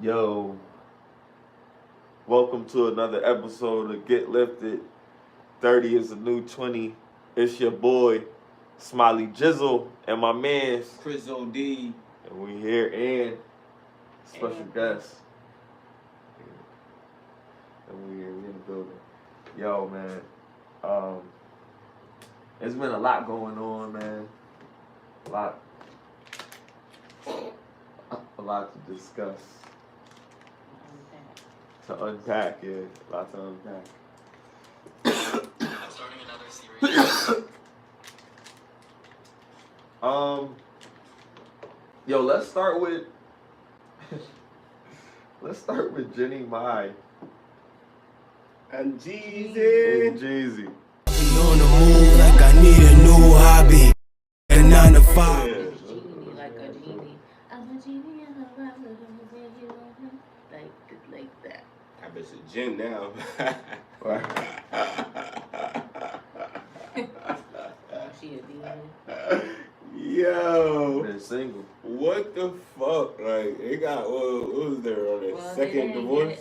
Yo, welcome to another episode of Get Lifted. 30 is a new 20. It's your boy, Smiley Jizzle, and my man's crisxmasod. And we here and special guest. And we in the building. Yo, man. It's been a lot going on, man. A lot to discuss. To unpack, yeah. A lot to unpack. I'm starting another series. Yo, let's start with Jenny Mai and Jeezy. Jeezy. On the move like I need a new hobby. And 9 to 5. Genie, like a genie. I'm a genie and I'm a like that. I bet it's a gin now. She a demon. Yo. Been single. What the fuck? Like, it got, what was there on their second divorce?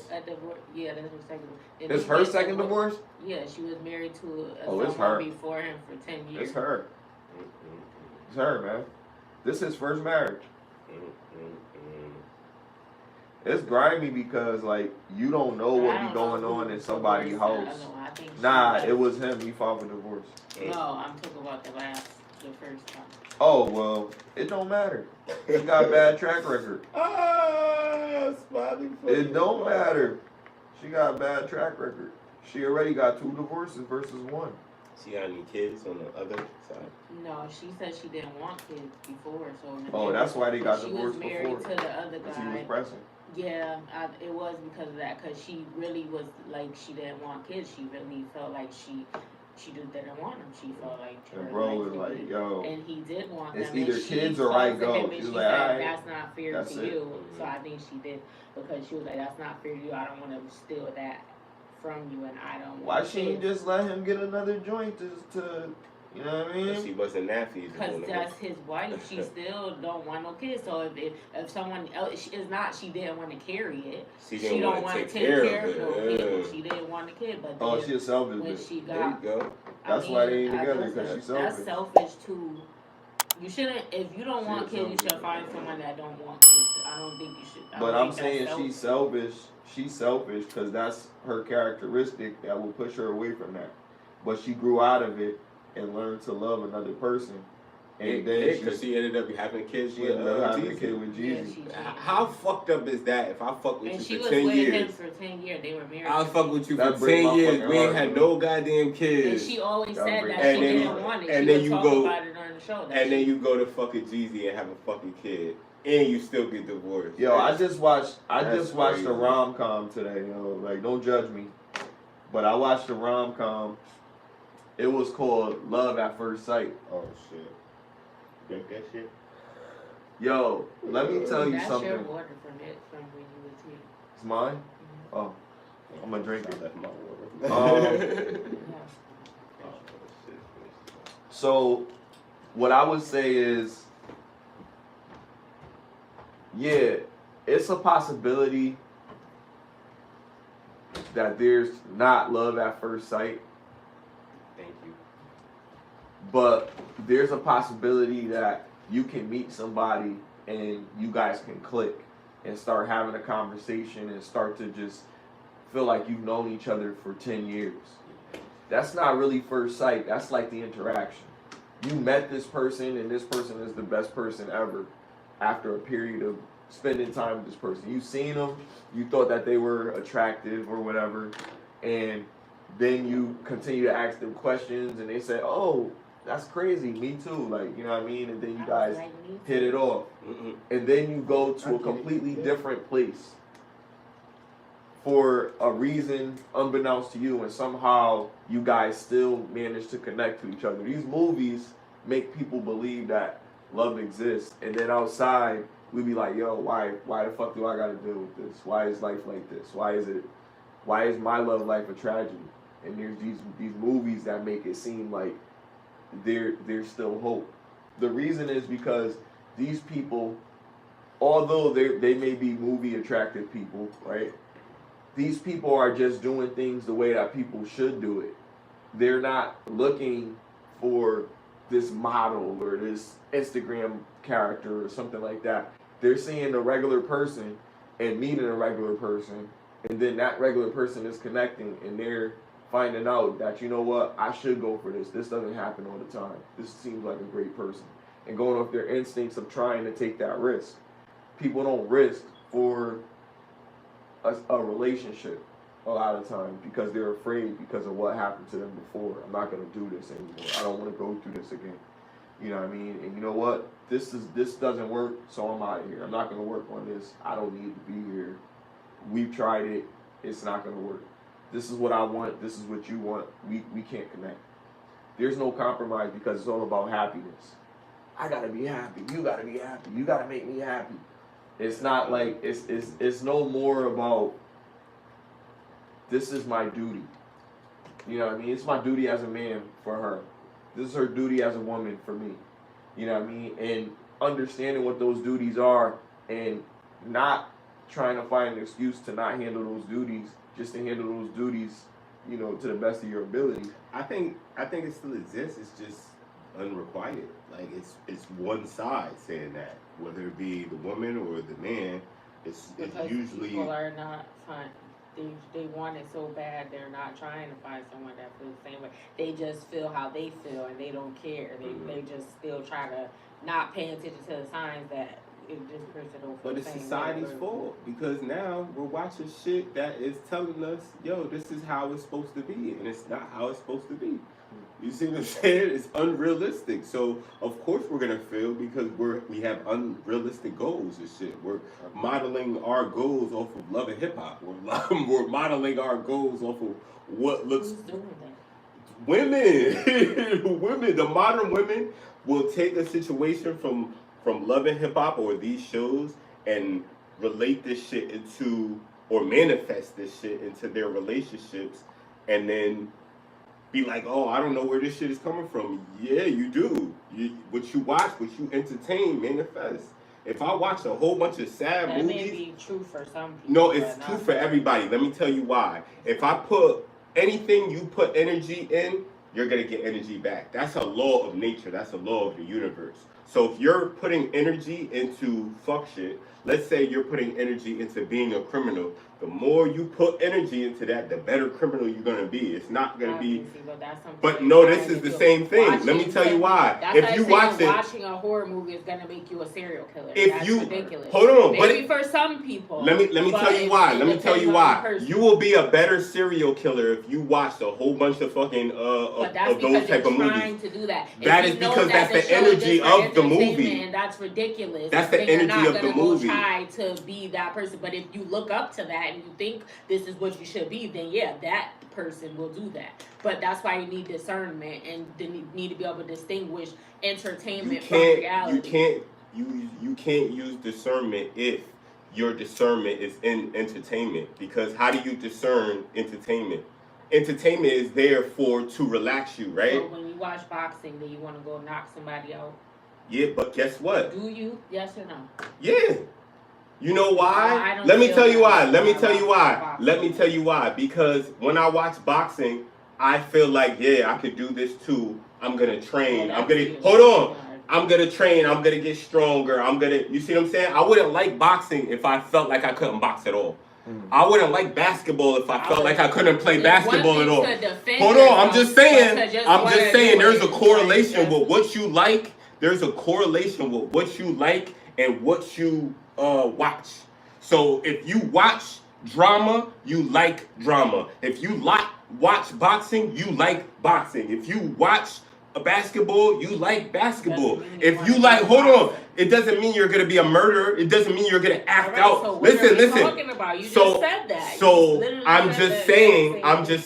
Yeah, that's her second divorce. It's her second divorce? Yeah, she was married to it's her. before him for 10 years. It's her. It's her, man. This is his first marriage. It's grimy because, like, you don't know what be going on in somebody's house. Nah, it was him. He filed for divorce. No, I'm talking about the first time. Oh, well, it don't matter. She got a bad track record. Smiley. It don't matter. She got a bad track record. She already got 2 divorces versus 1. She got any kids on the other side? No, she said she didn't want kids before, so. Oh, that's why they got divorced before. She was married to the other guy. She was pressing. Yeah, it was because of that. Because she really was like she didn't want kids. She really felt like she just didn't want them. She felt like. And bro was like, yo. And he did want it's them. either kids or I go. She was said, like, all right. that's not fair to you. Mm-hmm. So I think she did because she was like, that's not fair to you. I don't want to steal that from you, and I don't. Why she ain't just let him get another joint to you know what I mean? She wasn't that feasible. Because that's his wife. She still don't want no kids. So if someone else is not, she didn't want to carry it. She don't want to take care of no kid. She didn't want a kid. But then, she's selfish. When she got, there you go. That's why they ain't together because she's selfish. That's selfish too. You shouldn't. If you don't want kids, you should find someone that don't want kids. I don't think you should. But I'm saying she's selfish. She's selfish because that's her characteristic that will push her away from that. But she grew out of it and learned to love another person. And then because she ended up having kids with Jeezy. Yeah, how fucked up is that? If I fuck with you for 10 years. And she was with him for 10 years. They were married. I'll fuck with you for 10 years. We ain't had no goddamn kids. And she always said that she didn't want it. And she then you talk go about it during the show. And then you go to fucking Jeezy and have a fucking kid. And you still get divorced. Yo, I just watched a rom-com today, yo. Like, don't judge me. But I watched a rom-com. It was called Love at First Sight. Oh, shit. Drink that shit? Yo, let me tell you something. That's your water from when you was here. It's mine? Mm-hmm. Oh. I'm going to drink it. That's my water. So, what I would say is, yeah, it's a possibility that there's not love at first sight. Thank you. But there's a possibility that you can meet somebody and you guys can click and start having a conversation and start to just feel like you've known each other for 10 years. That's not really first sight. That's like the interaction. You met this person and this person is the best person ever after a period of spending time with this person. You've seen them, you thought that they were attractive or whatever, and then you continue to ask them questions and they say, oh, that's crazy, me too, like, you know what I mean? And then you guys hit it off. And then you go to a completely different place for a reason unbeknownst to you, and somehow you guys still manage to connect to each other. These movies make people believe that love exists, and then outside we be like, yo, why the fuck do I gotta deal with this? Why is life like this? Why is my love life a tragedy? And there's these movies that make it seem like there's still hope. The reason is because these people although they may be movie attractive people, right? These people are just doing things the way that people should do it. They're not looking for this model or this Instagram character or something like that. They're seeing a regular person and meeting a regular person, and then that regular person is connecting, and they're finding out that, you know what, I should go for this. This doesn't happen all the time. This seems like a great person. And going off their instincts of trying to take that risk. People don't risk for a relationship a lot of times because they're afraid because of what happened to them before. I'm not going to do this anymore. I don't want to go through this again. You know what I mean? And you know what? This doesn't work, so I'm out of here. I'm not going to work on this. I don't need to be here. We've tried it. It's not going to work. This is what I want. This is what you want. We can't connect. There's no compromise because it's all about happiness. I got to be happy. You got to be happy. You got to make me happy. It's not like, it's no more about, this is my duty. You know what I mean? It's my duty as a man for her. This is her duty as a woman for me. You know what I mean? And understanding what those duties are and not trying to find an excuse to not handle those duties, just to handle those duties, you know, to the best of your ability. I think it still exists. It's just unrequited. Like it's one side saying that, whether it be the woman or the man. It's usually people are not fine. They want it so bad, they're not trying to find someone that feels the same way. They just feel how they feel and they don't care. They just still try to not pay attention to the signs that this person don't feel But the it's same society's way. fault because now we're watching shit that is telling us, yo, this is how it's supposed to be, and it's not how it's supposed to be. You see what I'm saying? It's unrealistic. So of course we're gonna fail because we have unrealistic goals and shit. We're modeling our goals off of Love and Hip Hop. We're modeling our goals off of what looks. Who's doing that? Women, women. The modern women will take a situation from Love and Hip Hop or these shows and relate this shit into or manifest this shit into their relationships, and then be like, oh, I don't know where this shit is coming from. Yeah, you do. What you watch, what you entertain, manifest. If I watch a whole bunch of sad That movies, may be true for some people. no, it's true for everybody. Let me tell you why. If I put anything you put energy in, you're gonna get energy back. That's a law of nature. That's a law of the universe. So if you're putting energy into fuck shit, let's say you're putting energy into being a criminal, the more you put energy into that, the better criminal you're gonna be. It's not gonna be. But no, this is the same thing. Let me tell you why. If you watch it, watching a horror movie is gonna make you a serial killer. If That's you ridiculous. hold on, maybe for some people. Let me tell you why. Let me tell you why. You will be a better serial killer if you watch a whole bunch of fucking of those type of movies. To do that. That is because that's the energy of the movie. And that's ridiculous. That's the energy of the movie. Try to be that person, but if you look up to that and you think this is what you should be, then yeah, that person will do that. But that's why you need discernment and you need to be able to distinguish entertainment from reality. You can't use discernment if your discernment is in entertainment, because how do you discern entertainment? Entertainment is there to relax you, right? So when you watch boxing, do you want to go knock somebody out? Yeah, but guess what? Do you? Yes or no? Yeah. You know why? Let me tell you why. Let me tell you why. Because when I watch boxing, I feel like, yeah, I could do this too. I'm gonna train. I'm gonna train. I'm gonna get stronger. You see what I'm saying? I wouldn't like boxing if I felt like I couldn't box at all. I wouldn't like basketball if I felt like I couldn't play basketball at all. Hold on, I'm just saying there's a correlation with what you like. There's a correlation with what you like and what you watch. So if you watch drama, you like drama. If you watch boxing, you like boxing. If you watch a basketball, you like basketball. If you like, hold on, it doesn't mean you're gonna be a murderer. It doesn't mean you're gonna act out. So listen. Talking about? You just said that. So I'm just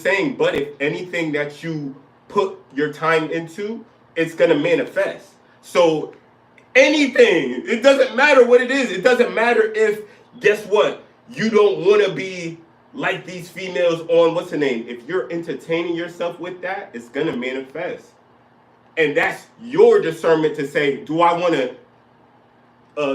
saying. But if anything that you put your time into, it's gonna manifest. So anything, it doesn't matter what it is. It doesn't matter if, guess what, you don't want to be like these females on what's the name. If you're entertaining yourself with that, it's gonna manifest. And that's your discernment to say, do I want to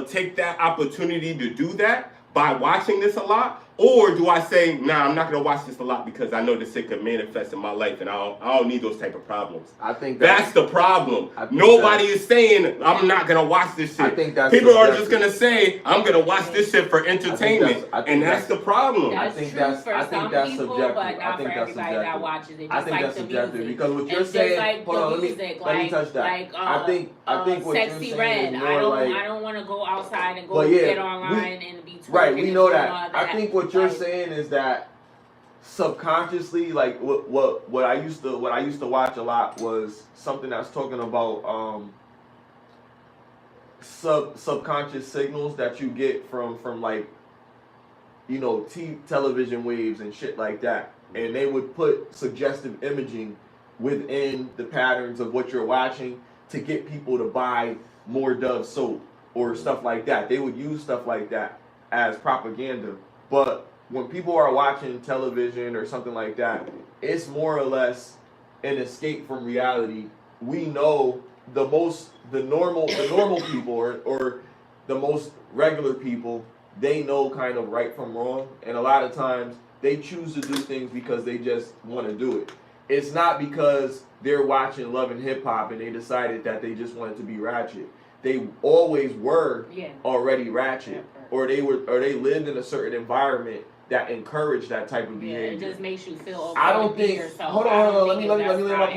take that opportunity to do that by watching this a lot? Or do I say, nah, I'm not going to watch this a lot because I know this shit could manifest in my life and I don't need those type of problems? I think that's the problem. Nobody is saying, I'm not going to watch this shit. I think that's People are just going to say, I'm going to watch this shit for entertainment. And that's the problem. That's true for some people, but not for everybody that watches it. I think like that's the subjective music. because what you're saying. Like hold on, music, let me touch that. I think what Sexy you're Red. saying is more I don't want to go outside and go get online and be twerking. Right, we know that. I think what you're saying is that subconsciously, like what I used to watch a lot was something that's talking about subconscious signals that you get from like, you know, television waves and shit like that, and they would put suggestive imaging within the patterns of what you're watching to get people to buy more Dove soap or stuff like that. They would use stuff like that as propaganda. But when people are watching television or something like that, it's more or less an escape from reality. We know the normal people or the most regular people, they know kind of right from wrong, and a lot of times they choose to do things because they just want to do it. It's not because they're watching Love and Hip Hop and they decided that they just wanted to be ratchet. They always were already ratchet, or they lived in a certain environment that encouraged that type of behavior. It just makes you feel okay. I don't think. Hold on. Let me land my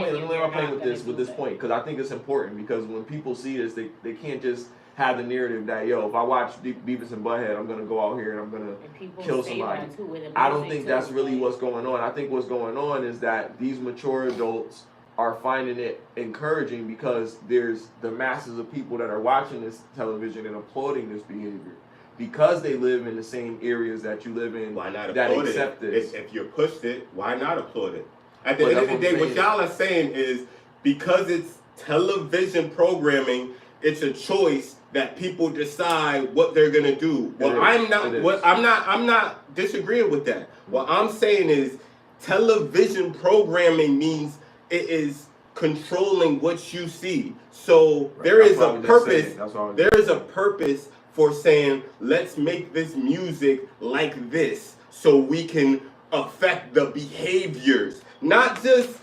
plane with this point, because I think it's important, because when people see this, they can't just have the narrative that, yo, if I watch Beavis and Butthead, I'm gonna go out here and I'm gonna kill somebody. I don't think that's really what's going on. I think what's going on is that these mature adults are finding it encouraging because there's the masses of people that are watching this television and applauding this behavior. Because they live in the same areas that you live in, why not that applaud accept it? this. If you're pushed it, why not applaud it? At the end of the day, what y'all are saying is because it's television programming, it's a choice that people decide what they're gonna do. Well, I'm not disagreeing with that. What I'm saying is television programming means it is controlling what you see. So there is a purpose. There is a purpose for saying, let's make this music like this so we can affect the behaviors, not just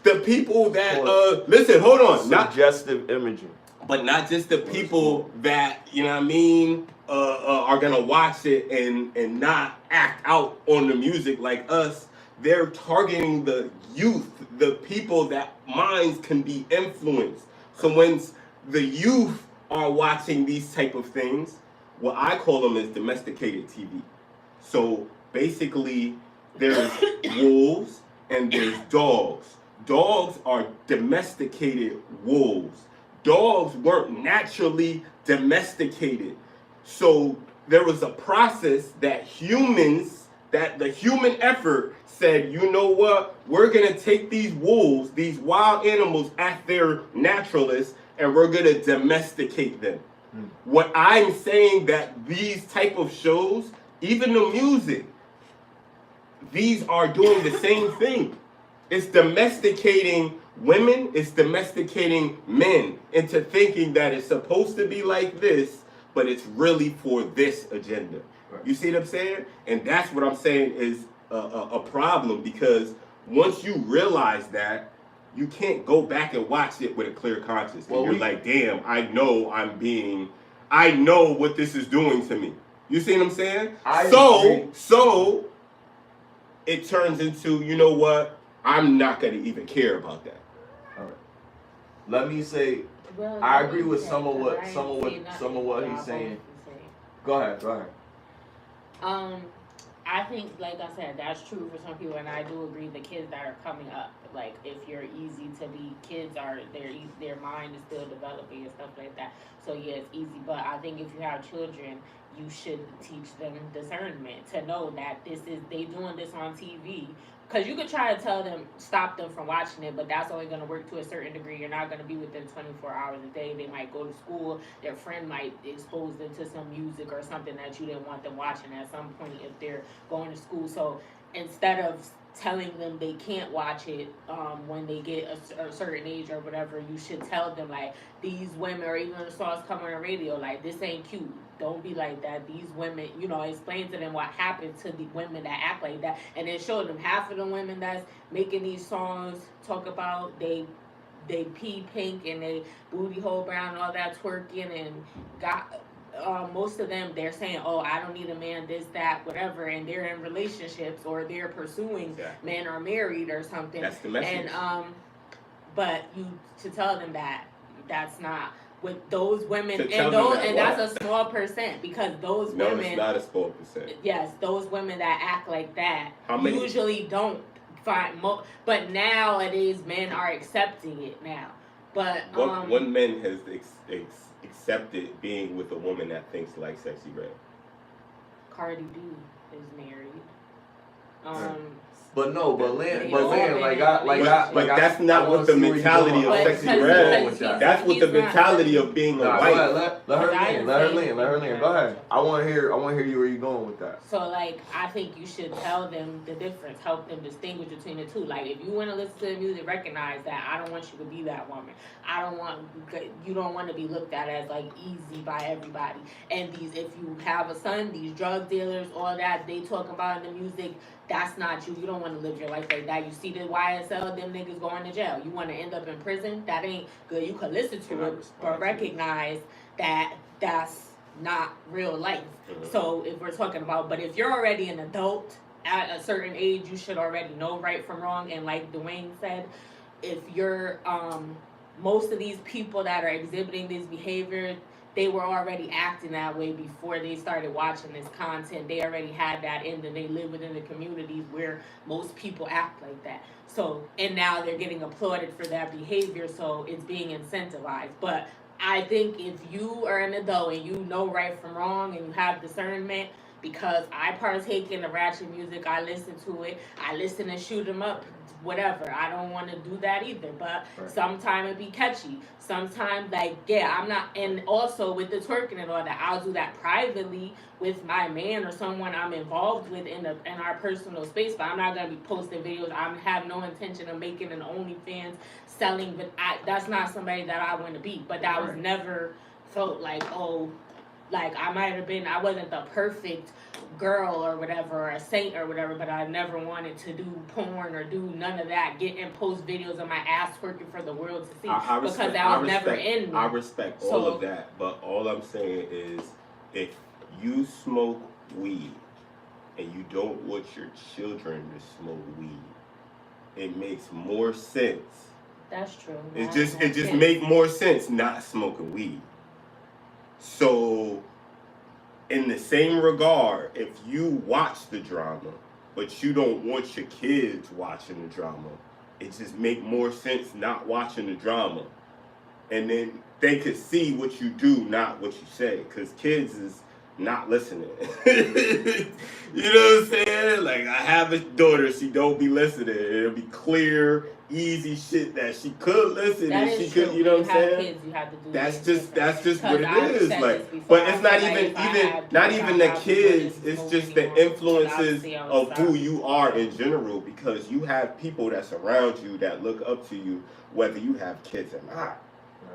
the people that listen, hold on, suggestive imaging, but not just the people that, you know what I mean, are gonna watch it and not act out on the music like us. They're targeting the youth, the people that minds can be influenced. So when the youth are watching these type of things, what I call them is domesticated TV. So basically, there's wolves and there's dogs. Dogs are domesticated wolves. Dogs weren't naturally domesticated. So there was a process that the human effort said, you know what? We're going to take these wolves, these wild animals at their naturalist, and we're going to domesticate them. What I'm saying that these type of shows, even the music, these are doing the same thing. It's domesticating women, it's domesticating men into thinking that it's supposed to be like this, but it's really for this agenda. Right. You see what I'm saying? And that's what I'm saying is a problem, because once you realize that, you can't go back and watch it with a clear conscience. Well, you're like, damn, I know what this is doing to me. You see what I'm saying? So it turns into, you know what? I'm not going to even care about that. All right. Let me say, I agree with some of what he's saying. Go ahead. I think, like I said, that's true for some people, and I do agree the kids that are coming up, like, if you're easy to be, kids are, their mind is still developing and stuff like that. So yeah, it's easy, but I think if you have children, you should teach them discernment to know that they doing this on TV. Because you could try to stop them from watching it, but that's only going to work to a certain degree. You're not going to be within 24 hours a day. They might go to school. Their friend might expose them to some music or something that you didn't want them watching at some point if they're going to school. So instead of telling them they can't watch it when they get a certain age or whatever. You should tell them, like, these women, or even the songs come on the radio, like, this ain't cute. Don't be like that. These women, you know, explain to them what happened to the women that act like that. And then show them half of the women that's making these songs talk about they pee pink and they booty hole brown and all that, twerking, and got most of them, they're saying, oh, I don't need a man, this, that, whatever, and they're in relationships or they're pursuing men or married or something. That's the message. And but you to tell them that that's not with those women, and that's a small percent, because those women. No, it's not a small percent. Yes, those women that act like that usually don't find but nowadays men are accepting it now. But what men has accepted being with a woman that thinks like Sexy Red? Cardi B is married. But that's not what the mentality of Sexy Red. That's what the mentality of being a wife. Let her land. Go ahead. I want to hear you where you going with that. So, like, I think you should tell them the difference, help them distinguish between the two. Like, if you want to listen to the music, recognize that I don't want you to be that woman. You don't want to be looked at as like easy by everybody. And if you have a son, these drug dealers, all that they talk about in the music, that's not you. You don't want to live your life like that. You see the YSL, them niggas going to jail. You want to end up in prison? That ain't good. You can listen to it, but recognize that that's not real life. So if we're talking about, but if you're already an adult at a certain age, you should already know right from wrong. And like Dwayne said, if you're, most of these people that are exhibiting this behavior, they were already acting that way before they started watching this content. They already had that in them. They live within the communities where most people act like that. So, and now they're getting applauded for that behavior, so it's being incentivized. But I think if you are an adult and you know right from wrong and you have discernment, because I partake in the ratchet music, I listen to it, I listen to Shoot 'Em Up, whatever. I don't want to do that either, but sometimes it be catchy. Sometimes, like, I'm not, and also with the twerking and all that, I'll do that privately with my man or someone I'm involved with in our personal space, but I'm not going to be posting videos. I have no intention of making an OnlyFans, selling, but that's not somebody that I want to be. But that was never felt like, oh, like I wasn't the perfect girl or whatever, or a saint or whatever, but I never wanted to do porn or do none of that, get and post videos of my ass twerking for the world to see, because that was never in me. I respect all of that, but all I'm saying is, if you smoke weed and you don't want your children to smoke weed, it makes more sense. That's true. It just make more sense not smoking weed. So, in the same regard, if you watch the drama, but you don't want your kids watching the drama, it just make more sense not watching the drama. And then they could see what you do, not what you say. Because kids is not listening. You know what I'm saying? Like, I have a daughter, she don't be listening. It'll be clear, easy shit that she could listen that and she true. could, you know what I'm saying? Kids, you have to do that's just what it is. Like, but it's not even the kids, it's just the influences of who you are in general, because you have people that's around you that look up to you, whether you have kids or not.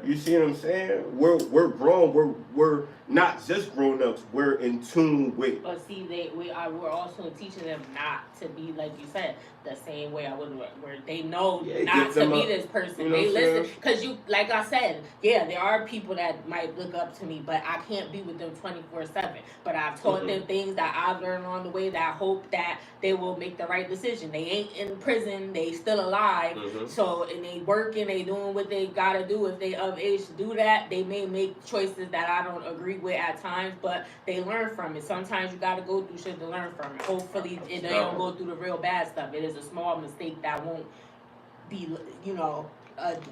You see what I'm saying? We're grown. We're not just grown-ups. We're in tune with. But see, we're also teaching them not to be, like you said, the same way I would. Where they know not to be this person. You know, they listen, because you, like I said, there are people that might look up to me, but I can't be with them 24/7. But I've taught them things that I've learned on the way that I hope that they will make the right decision. They ain't in prison. They still alive. So, and they working. They doing what they gotta do. If they of age to do that, they may make choices that I don't agree with at times, but they learn from it. Sometimes you gotta go through shit to learn from it. Hopefully, they don't go through the real bad stuff. It is a small mistake that won't be,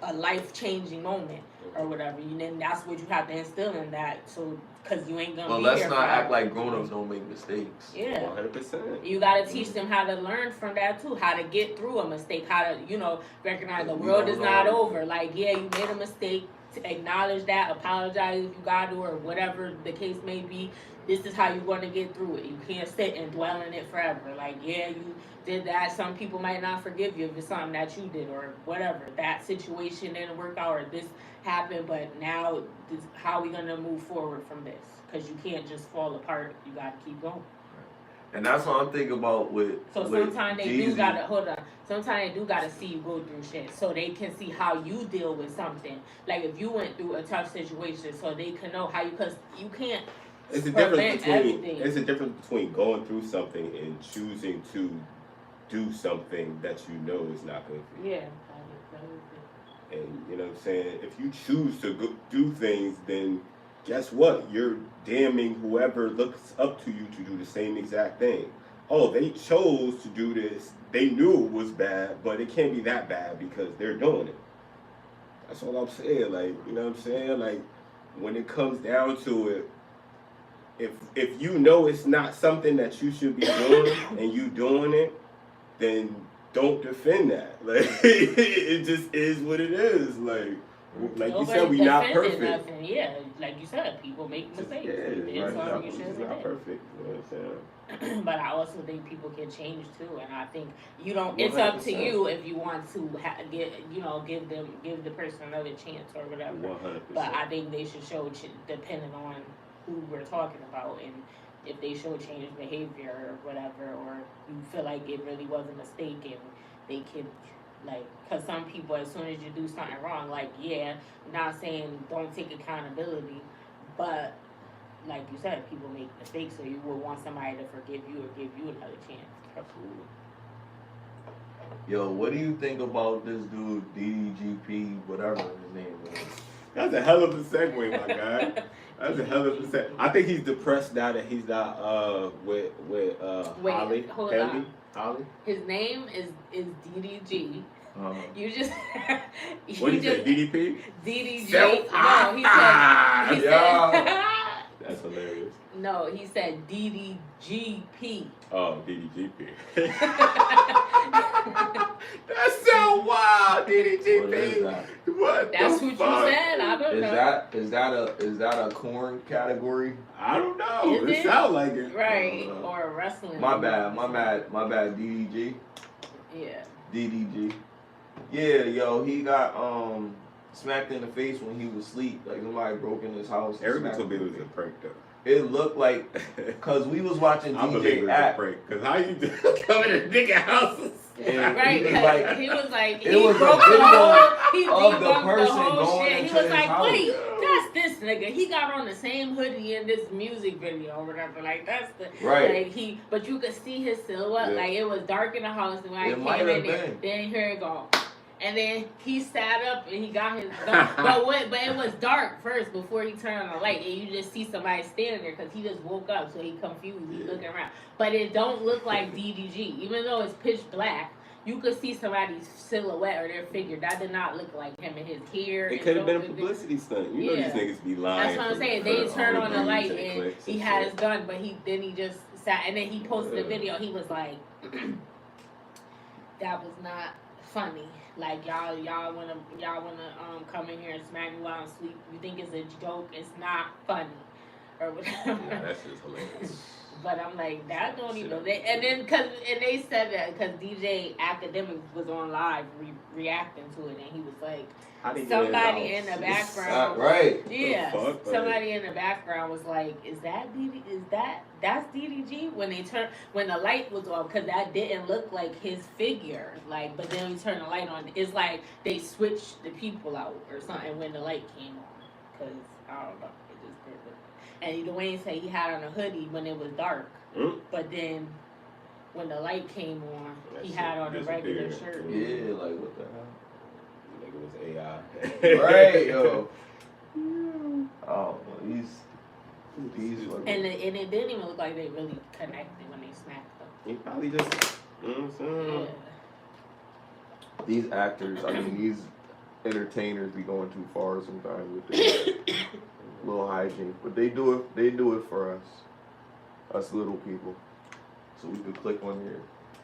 a life-changing moment or whatever. And then that's what you have to instill in that. So, because you ain't gonna. Well, let's not act like grown-ups don't make mistakes. Yeah, 100%. You gotta teach them how to learn from that too. How to get through a mistake. How to, recognize the world is not over. Like, you made a mistake. To acknowledge that, apologize if you got to, or whatever the case may be. this is how you're going to get through it. You can't sit and dwell in it forever. Like, yeah, you did that. Some people might not forgive you if it's something that you did or whatever. That situation didn't work out or this happened, but now how are we going to move forward from this? Because you can't just fall apart. You got to keep going. And that's what I'm thinking about with. So sometimes they do gotta Sometimes they do gotta see you go through shit, so they can see how you deal with something. Like if you went through a tough situation, so they can know how you. Cause you can't. It's a difference between going through something and choosing to do something that you know is not good for you. Yeah. And you know what I'm saying? If you choose to do things, then guess what? You're damning whoever looks up to you to do the same exact thing. Oh, they chose to do this. They knew it was bad, but it can't be that bad because they're doing it. That's all I'm saying. Like, you know what I'm saying? Like, when it comes down to it, if you know it's not something that you should be doing and you doing it, then don't defend that. Like, it just is what it is. Like you said, we not perfect. Nothing. Yeah, like you said, people make mistakes. It's not perfect. You know what I'm saying? But I also think people can change too, and I think you don't. It's up to you if you want to give the person another chance or whatever. 100%. But I think they should show depending on who we're talking about, and if they show changed behavior or whatever, or you feel like it really was a mistake and they can. Like, because some people, as soon as you do something wrong, like, yeah, not saying don't take accountability, but like you said, people make mistakes, so you would want somebody to forgive you or give you another chance. Absolutely. Yo, what do you think about this dude, DDGP, whatever his name is? That's a hell of a segue, my guy. That's a hell of a segue. I think he's depressed now that he's not with Holly. Hold on. Holly? His name is DDG. You just what did he say? DDP? DDG. No, he said that's hilarious. No, he said DDGP. Oh, DDGP. That's so wild, DDGP. What? That's what you said. I don't know. Is that a corn category? I don't know. It sounds like it. Right. Or a wrestling. My bad, DDG. Yeah. DDG. Yeah, yo, he got smacked in the face when he was asleep. Like somebody broke in his house. Erika told me it was a prank though. It looked like, cause we was watching DJ App. Cause how you coming to nigga houses? Right, he was like, it was broke a video of the person going shit. into He was his like, house. wait, that's this nigga. He got on the same hoodie in this music video or whatever. Like that's the right. Like but you could see his silhouette. Yeah. Like it was dark in the house, and when I came in there, then here it go. And then he sat up and he got his gun. but it was dark first before he turned on the light. And you just see somebody standing there because he just woke up. So he confused. He's looking around. But it don't look like DDG. Even though it's pitch black, you could see somebody's silhouette or their figure. That did not look like him and his hair. It could have been a publicity stunt. You know these niggas be lying. That's what I'm saying. They turned on the light and he had his gun. But he just sat. And then he posted a video. He was like, that was not funny. Like y'all wanna come in here and smack me while I'm asleep. You think it's a joke? It's not funny, or whatever. Yeah, that's just hilarious. But I'm like, that don't even. They said that because DJ Academic was on live reacting to it, and he was like, somebody in the background, right? Yeah, somebody in the background was like, "Is that that's DDG?" When the light was off, because that didn't look like his figure. Like, but then we turned the light on. It's like they switched the people out or something when the light came on. Because I don't know, it just didn't look. And Dwayne said he had on a hoodie when it was dark, but then when the light came on, he had on a regular shirt. Yeah, like what the hell? Like it was AI. Right, yo. Oh, these and it didn't even look like they really connected when they smacked them. He probably just, Yeah. These actors, I mean, these entertainers be going too far sometimes with their little hygiene, but they do it for us little people, so we could click on it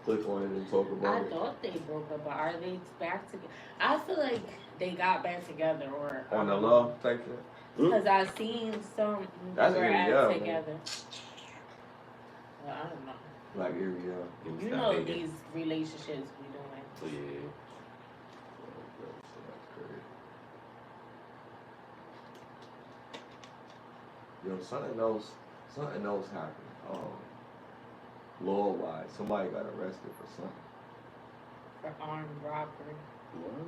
and talk about it. I thought they broke up, but are they back together? I feel like they got back together, or on the love type shit. Because I've seen some That's were Erika, together. Well, I don't know. Like Erika. You know these relationships we doing. Yeah. Yo, something else happened. Law-wise, somebody got arrested for something. For armed robbery. What?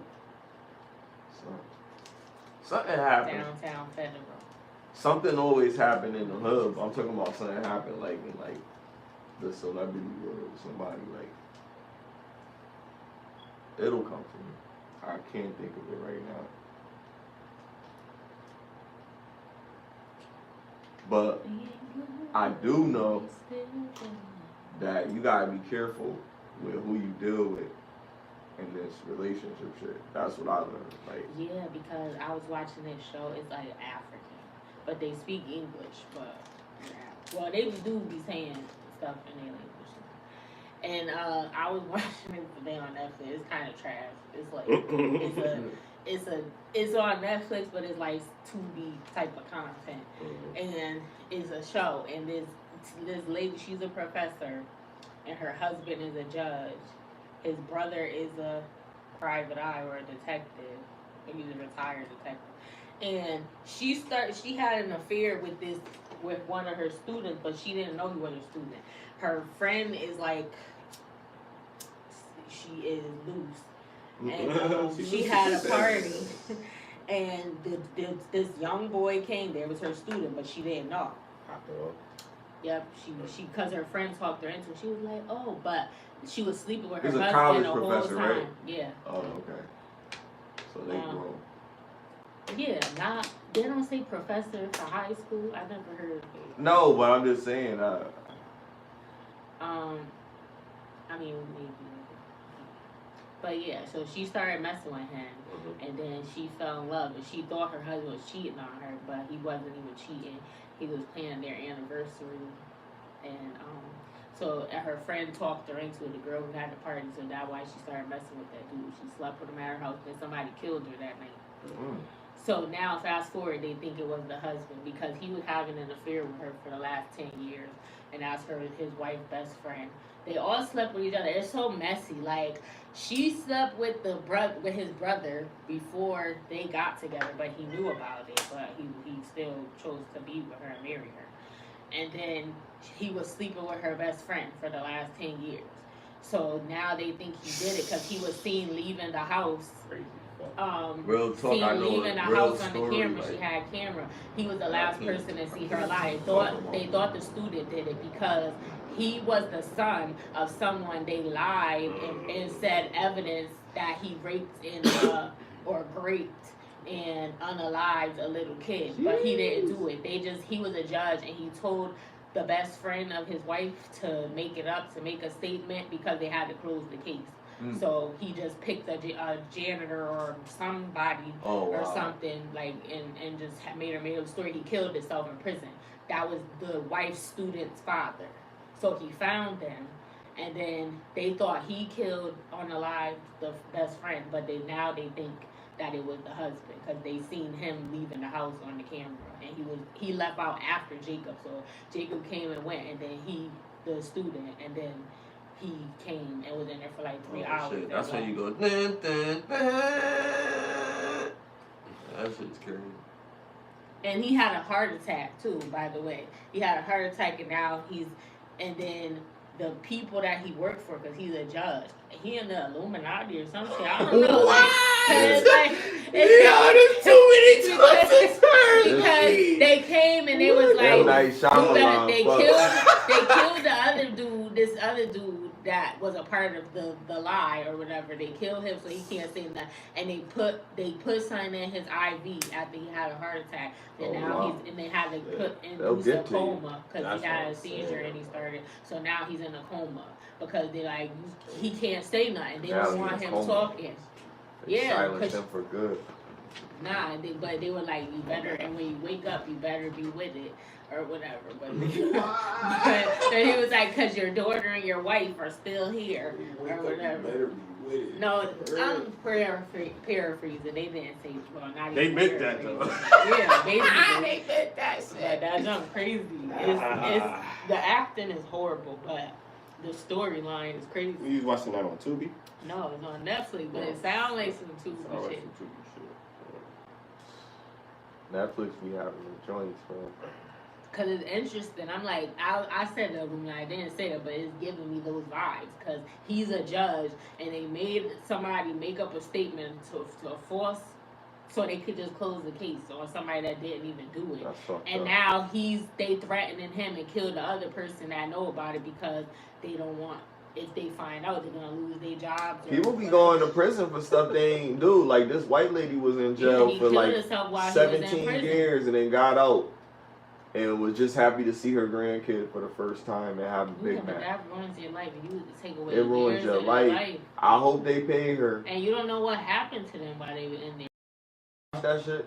Something happened. Downtown Federal. Something always happened in the hood. I'm talking about something happened like in like the celebrity world. Somebody like it'll come to me. I can't think of it right now. But I do know that you gotta be careful with who you deal with in this relationship shit. That's what I learned. Like, yeah, because I was watching this show. It's like African, but they speak English. But well, they do be saying stuff in their language. And I was watching it today on Netflix. It's kind of trash. It's like it's on Netflix, but it's like 2D type of content. And it's a show. And this lady, she's a professor, and her husband is a judge. His brother is a private eye or a detective. He's a retired detective. And she had an affair with one of her students, but she didn't know he was a student. Her friend is like, she is loose. And she had a party, and this young boy came there. It was her student, but she didn't know. Yep, she because her friend talked her into it. She was like, oh, but she was sleeping with her husband the whole time. Right? Yeah. Oh, okay. So they grown. Yeah, they don't say professor for high school. I never heard of it. No, but I'm just saying. I mean, maybe. But yeah, so she started messing with him, and then she fell in love, and she thought her husband was cheating on her, but he wasn't even cheating. He was planning their anniversary, and so her friend talked her into it. The girl who had the party, so that's why she started messing with that dude. She slept with him at her house, and somebody killed her that night. So now, fast forward, they think it was the husband because he was having an affair with her for the last 10 years, and that's his wife's best friend. They all slept with each other. It's so messy. Like, she slept with his brother before they got together, but he knew about it. But he still chose to be with her and marry her. And then he was sleeping with her best friend for the last 10 years. So now they think he did it because he was seen leaving the house. Real talk, seen I know leaving the real house on the story, camera. like, she had camera. He was the last person to see her alive. They thought the student did it because he was the son of someone they lied and said evidence that he raped or raped and unalived a little kid, but he didn't do it. He was a judge, and he told the best friend of his wife to make it up, to make a statement because they had to close the case. So he just picked a janitor or somebody or something like and just made a story. He killed himself in prison. That was the wife's student's father. So he found them, and then they thought he killed unalived the best friend, but they think that it was the husband because they seen him leaving the house on the camera, and he left out after Jacob. So Jacob came and went, and then the student, and then he came and was in there for like 3 hours. Shit. That's when you go. Dun, dun, dun. That shit's crazy. And he had a heart attack too, by the way. He had a heart attack, and then the people that he worked for, because he's a judge, he in the Illuminati or some shit. I don't know. What? There's too many twists. Because they came and they was like, they killed the other dude, this other dude that was a part of the lie or whatever. They killed him so he can't say that, and they put something in his IV after he had a heart attack, and they had to induce a coma because he had a seizure and he started. So now he's in a coma because they like he can't say nothing. They don't want him talking. Silence him for good. Nah, but they were like, you better, and when you wake up, you better be with it. or whatever. But he was like, because your daughter and your wife are still here or whatever. No, I'm paraphrasing. They didn't say, well, not They even meant that though. Yeah, basically. They meant that shit. But that junk crazy. It's the acting is horrible, but the storyline is crazy. You was watching that on Tubi? No, it's on Netflix, but it sounds like some Tubi shit. Netflix be having the joints, bro. Cause it's interesting. I'm like, I said that when I didn't say it, but it's giving me those vibes. Cause he's a judge, and they made somebody make up a statement to force, so they could just close the case on somebody that didn't even do it. And now they threatening him and kill the other person that know about it because they don't want. If they find out, they're gonna lose their jobs. People be going to prison for stuff they ain't do. Like this white lady was in jail for like 17 years and then got out and was just happy to see her grandkid for the first time and have a big But Mac. that ruins your life. You take away. It ruins your life. I hope they pay her. And you don't know what happened to them while they were in there. That shit.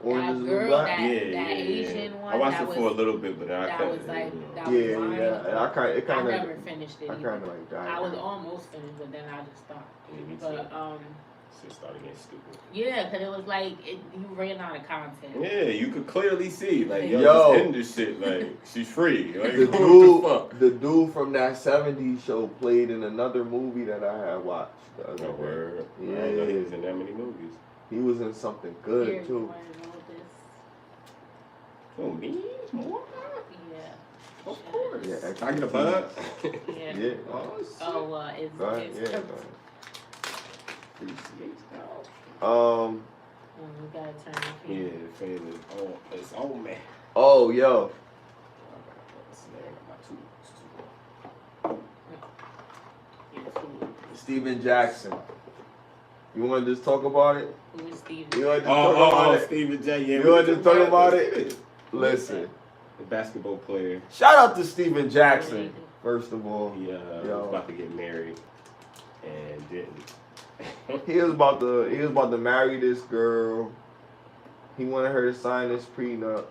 That girl, that Asian one. I watched it for a little bit, but I that was like, that yeah, was yeah. I never finished it. I kind of like died. I was almost finished, but then I just stopped. But shit started getting stupid. Yeah, because it was like you ran out of content. Yeah, you could clearly see like yo, just end this shit. Like she's free. Like the dude from that '70s show played in another movie that I had watched the other day. Yeah, I didn't know he was in that many movies. He was in something good Here, too. Oh, me? More? Yeah. Of course. Yeah, Can I get a bud? Yeah. Yeah. It's we gotta turn the fan. Yeah, the fan is on. It's on, man. Oh, yo. Steven Jackson. You want to just talk about it? Who's Steven? You want to talk about it? Steven J. Yeah, you want to talk about it? Listen. The basketball player. Shout out to Steven Jackson, first of all. He was about to get married and didn't. He was about to marry this girl. He wanted her to sign this prenup.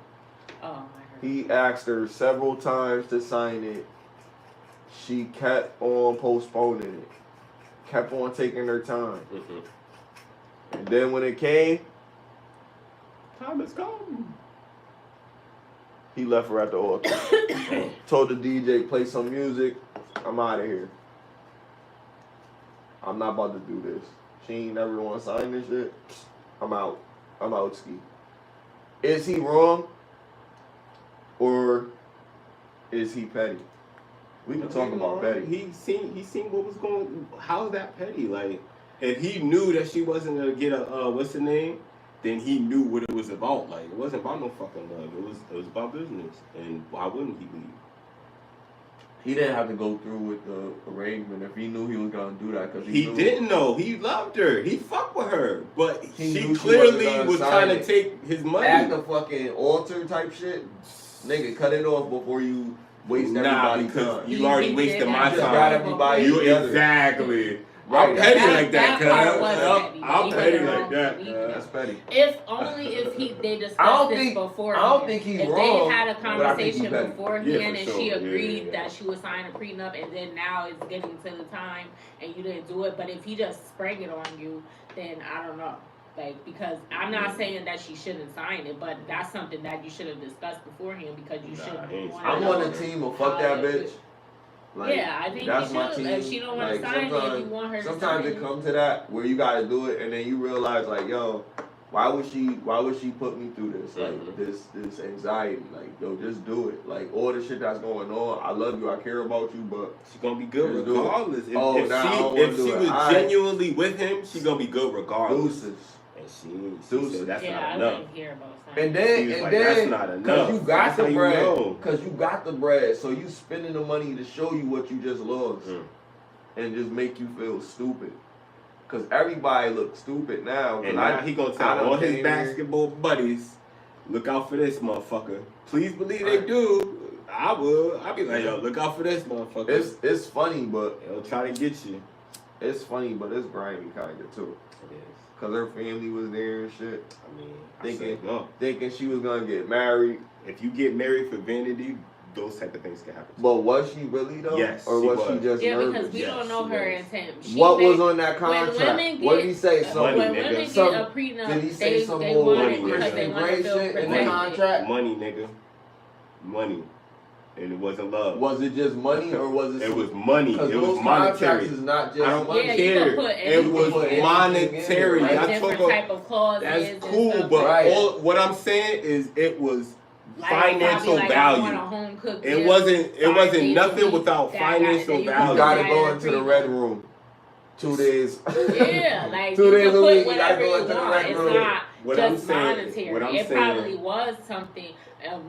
Oh, he asked her several times to sign it. She kept on postponing it. Kept on taking her time. And then when it came, time is gone. He left her at the altar. Told the DJ, play some music. I'm out of here. I'm not about to do this. She ain't never want to sign this shit. I'm out. I'm out ski. Is he wrong? Or is he petty? We can talk about petty. He seen what was going. How's that petty? Like, if he knew that she wasn't gonna get a what's the name, then he knew what it was about. Like, it wasn't about no fucking love. It was about business. And why wouldn't he leave? He didn't have to go through with the arrangement if he knew he was gonna do that. Cause he didn't know. He loved her. He fucked with her, but she knew clearly was trying to take his money. At the fucking altar type shit, nigga, cut it off before you waste everybody's time. You already wasted my time. Got everybody exactly. Right. I'm petty like that, cuz. I'm petty like that. That's petty. If only if they discussed this before. I don't think he's wrong. If they had a conversation beforehand and she sure. agreed that she would sign a prenup, and then now it's getting to the time and you didn't do it. But if he just sprang it on you, then I don't know. Like, because I'm not saying that she shouldn't sign it, but that's something that you should have discussed beforehand because you should. I'm on the team of fuck that bitch. Like, yeah, I think that's you my should. team. If she don't want to sign it, you want her to sign it. Sometimes it comes to that where you gotta do it, and then you realize like, yo, why would she put me through this? Like this anxiety. Like, yo, just do it. Like all the shit that's going on. I love you. I care about you, but she's gonna be good regardless. If she was genuinely with him, she's gonna be good regardless. Deuces. And she said that's not enough. I wouldn't care about signing. And then that's not enough. Cause you got the bread. Cause you got the bread, so you spending the money to show you what you just lost, and just make you feel stupid. Cause everybody looks stupid now. And now he gonna tell all his basketball buddies, look out for this motherfucker. Please believe they do. I would. I'd be like, yo, look out for this motherfucker. It's funny, but they'll try to get you. It's funny, but it's grimy kind of too. It is. Cause her family was there and shit. I mean, thinking she was gonna get married. if you get married for vanity, those type of things can happen. But was she really though? Yes, Or she was she was. just Yeah, nervous? because we don't know her intent. What was on that contract? Women What did he say? Money, Some, when nigga. women get Some- a prenup, did he say some they more want it because they Christian want to Grey feel shit in the protected. contract? Money, nigga. Money. And it wasn't love. Was it just money or was it? It was money. Because It was those contracts monetary. is not just I don't money. Yeah, you care. can put It anything was in there, monetary. right? I different took type of clauses. That's and cool, stuff but Right. all, what I'm saying is it was like, financial like, value. I want a home cooked It meal, wasn't 5 nothing days a without week, financial that value. You gotta that go is into the prenup. red room. 2 days. Yeah, like 2 you days can a put week, you whatever gotta go you into the want. red It's room. not What I'm just saying- monetary. what I'm It saying- probably was something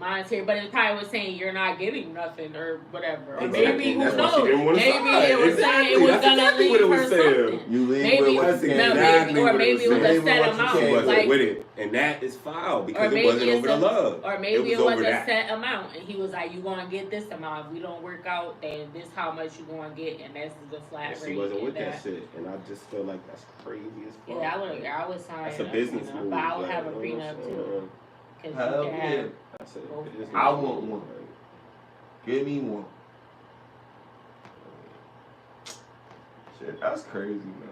monetary, but it probably was saying you're not getting nothing or whatever. Or Exactly, maybe and who that's why she knows? didn't wanna Maybe sign. it was saying Exactly, it was that's gonna exactly leave what it was for saying. something. You leave Maybe with what That's you no, can. exactly maybe, or what it maybe was it was saying. a Leave with set what you amount. can. She wasn't Like, with it, and that is foul because or it maybe wasn't it's over the love. or maybe it over was a that. set amount, and he was like, "You gonna get this amount. If we don't work out, then this how much you gonna get, and that's the flat And rate." she wasn't and with that shit, and I just feel like that's crazy as fuck. Yeah, I would sign. That's a up, business you know, move. but I would like, have a you know what I'm prenup saying? too, because Hell you can yeah. have. That's a Both. business I move, want one. like, Give me one. Shit, that's crazy, man.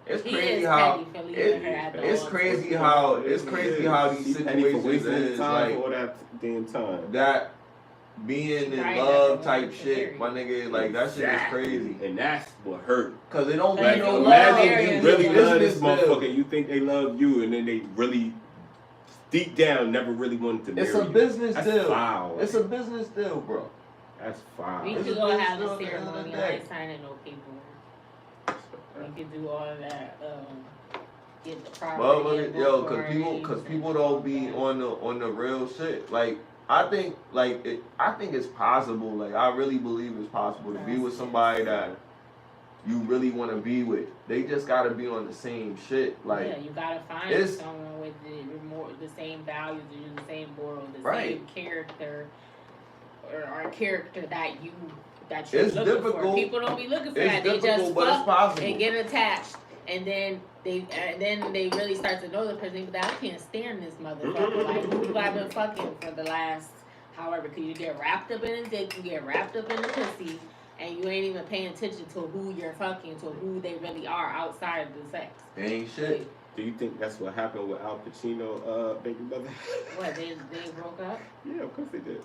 It's He crazy is how petty for leaving her at the it's altar. crazy how these She situations petty for wasting is time like for all that damn time. that being in Right, love that's type what shit, I'm my nigga. Like that shit is Exactly. crazy. And that's what hurt. Cause it don't Like, be you no love love. Mary Imagine and you really you love this business deal. motherfucker. You think they love you, and then they really, deep down, never really wanted to marry It's you. a business That's deal. foul. It's a business deal, bro. That's foul. We It's could a go business have deal a at the end of the ceremony. I day. ain't signing no paperwork. We could do all of that. Get the property. Well, look at and yo, both cause our people, names cause and people all don't be that. on the real shit. Like I think, I think it's possible. Like I really believe it's possible to be with somebody that you really want to be with. They just gotta be on the same shit. Like yeah, you gotta find it's- someone with the same values, the same morals, the Right. same character, or character that you're It's looking for. difficult. People don't be looking for it's that. They difficult, just but it's fuck possible. and get attached, and then they really start to know the person. But I can't stand this motherfucker. Like who I've been fucking for the last however. Cause you get wrapped up in the dick, you get wrapped up in the pussy. And you ain't even paying attention to who you're fucking, to who they really are outside of the sex. They ain't shit. Do you think that's what happened with Al Pacino, baby mother? What, they broke up? Yeah, of course they did.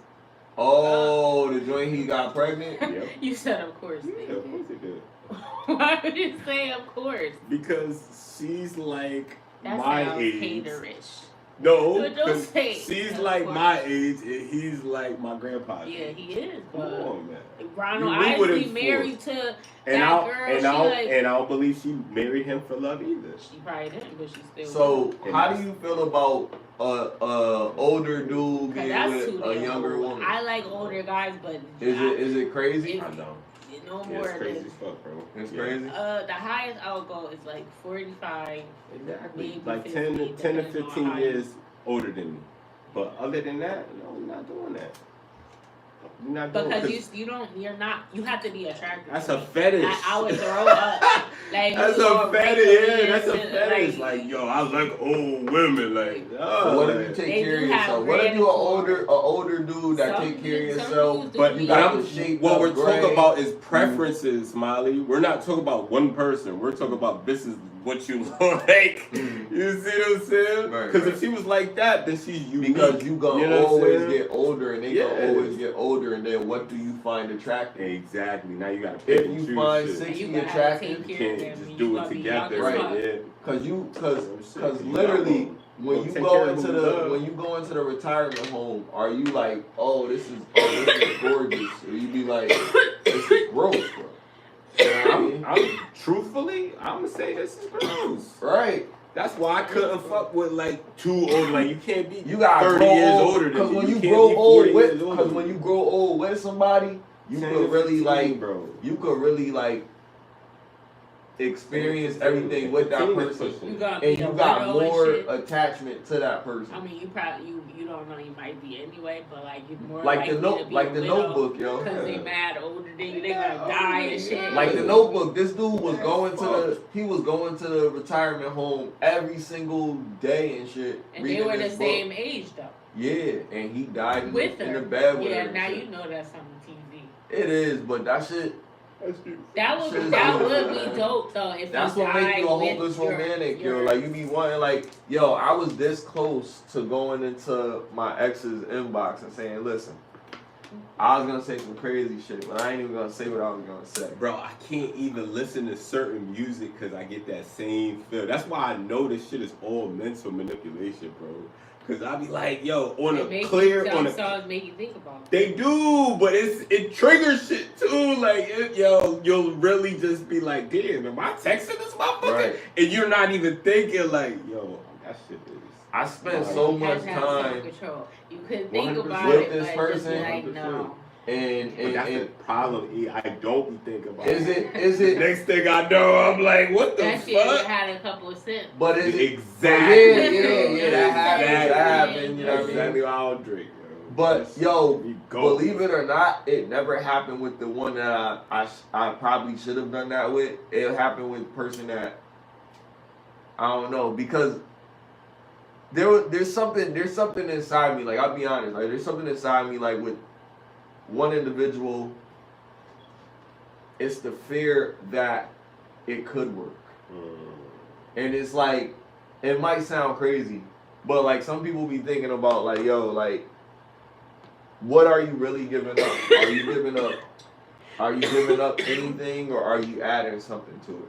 Oh, the joint he got pregnant. Yep. You said of course Yeah, they of course did. they did. Why would you say of course? Because she's like That my sounds age. haterish. No, But don't 'cause say she's of like course. my age and he's like my grandpa's Yeah, age. he is, Come but on, man. Ronald We would've Isley married to And that I girl. and She I like and I don't believe she married him for love either. she probably didn't, but she still. So And how that's- do you feel about older dude being that's with too a damn younger old. woman? I like older guys, but Is it crazy? If- I know. no Yeah, more it's crazy than. as fuck, bro. It's Yeah. crazy. The highest I'll go is like 45. Exactly. Maybe Like 50, 10 to depends on 15 how you- years older than me. But other than that, no, we're not doing that. We're not doing Because you have to be attractive. that's to a me. fetish. I would throw up. Like, That's you a all fetish, regular yeah, that's a shit, fetish. Like, yo, I like old women, like, But oh, what if you take They care of do have yourself? What if you random an older dude that Some take care of dudes- some yourself? dudes But do you be- got the shape what up we're gray. talking about is preferences, Smiley. We're not talking about one person. We're talking about this is what you like. You see what I'm saying? Right, Because right. if she was like that, then she's unique. Because you gonna You know what I'm always saying? get older, and they Yeah. gonna always get older, and then what do you find attractive? Exactly. Now you gotta pick If and you choose find shit. 60 You gotta attractive, take You care of can't them. just You do it gonna be together, young as right? fuck. Yeah. Cause You literally gotta when go you take go care of into who you love. when you go into the retirement home, are you like, oh this is gorgeous, or you be like, this is gross, bro? You know what I mean? I'm truthfully, I'm gonna say this is gross. Right. That's why I couldn't fuck with like too old. Like you can't be You got 30 years older than because me. when You you can't grow be old 40 with years older because than when me. you grow old with somebody, you 10 could really 15, like bro. you could really like experience everything with that 15 is person, pushing You it. gonna be and you a got widow and more shit. attachment to that person. I mean, you probably you don't know, you might be anyway, but like you more Like likely the to be a widow Notebook, yo. because they mad older than you, they gonna die and shit. Like the Notebook, this dude was going to the retirement home every single day and shit. and they reading were the this book. same age though. Yeah, and he died with in her. the bed with her. Yeah, and now shit. you know that's on TV. It is, but that shit. That would Shit is that beautiful, would be man. dope though. If That's you what make you a died with hopeless romantic, yo. your- Like you be wanting, like, yo, I was this close to going into my ex's inbox and saying, listen, I was gonna say some crazy shit, but I ain't even gonna say what I was gonna say. Bro, I can't even listen to certain music because I get that same feel. That's why I know this shit is all mental manipulation, bro. Because I be like, yo, on a clear, on a songs make you think about. They do, but it triggers shit too. Like, you'll really just be like, damn, am I texting this motherfucker? Right. And you're not even thinking like, yo, that shit is. I spent so much time You couldn't think 100% about with it, this but person. just like, no. and That's the problem. I don't be thinking about is it Next thing I know, I'm like, what the That shit fuck? had a couple of cents. But is it Exactly. yeah, that happened, you know what I mean? Exactly why I don't drink, yo. But yo, We go. believe it or not, it never happened with the one that I probably should have done that with. It happened with the person that I don't know, because there's something inside me. Like, I'll be honest, like there's something inside me, like with one individual. It's the fear that it could work, and it's like, it might sound crazy, but like some people be thinking about like, yo, like, what are you really giving up? Are you giving up anything, or are you adding something to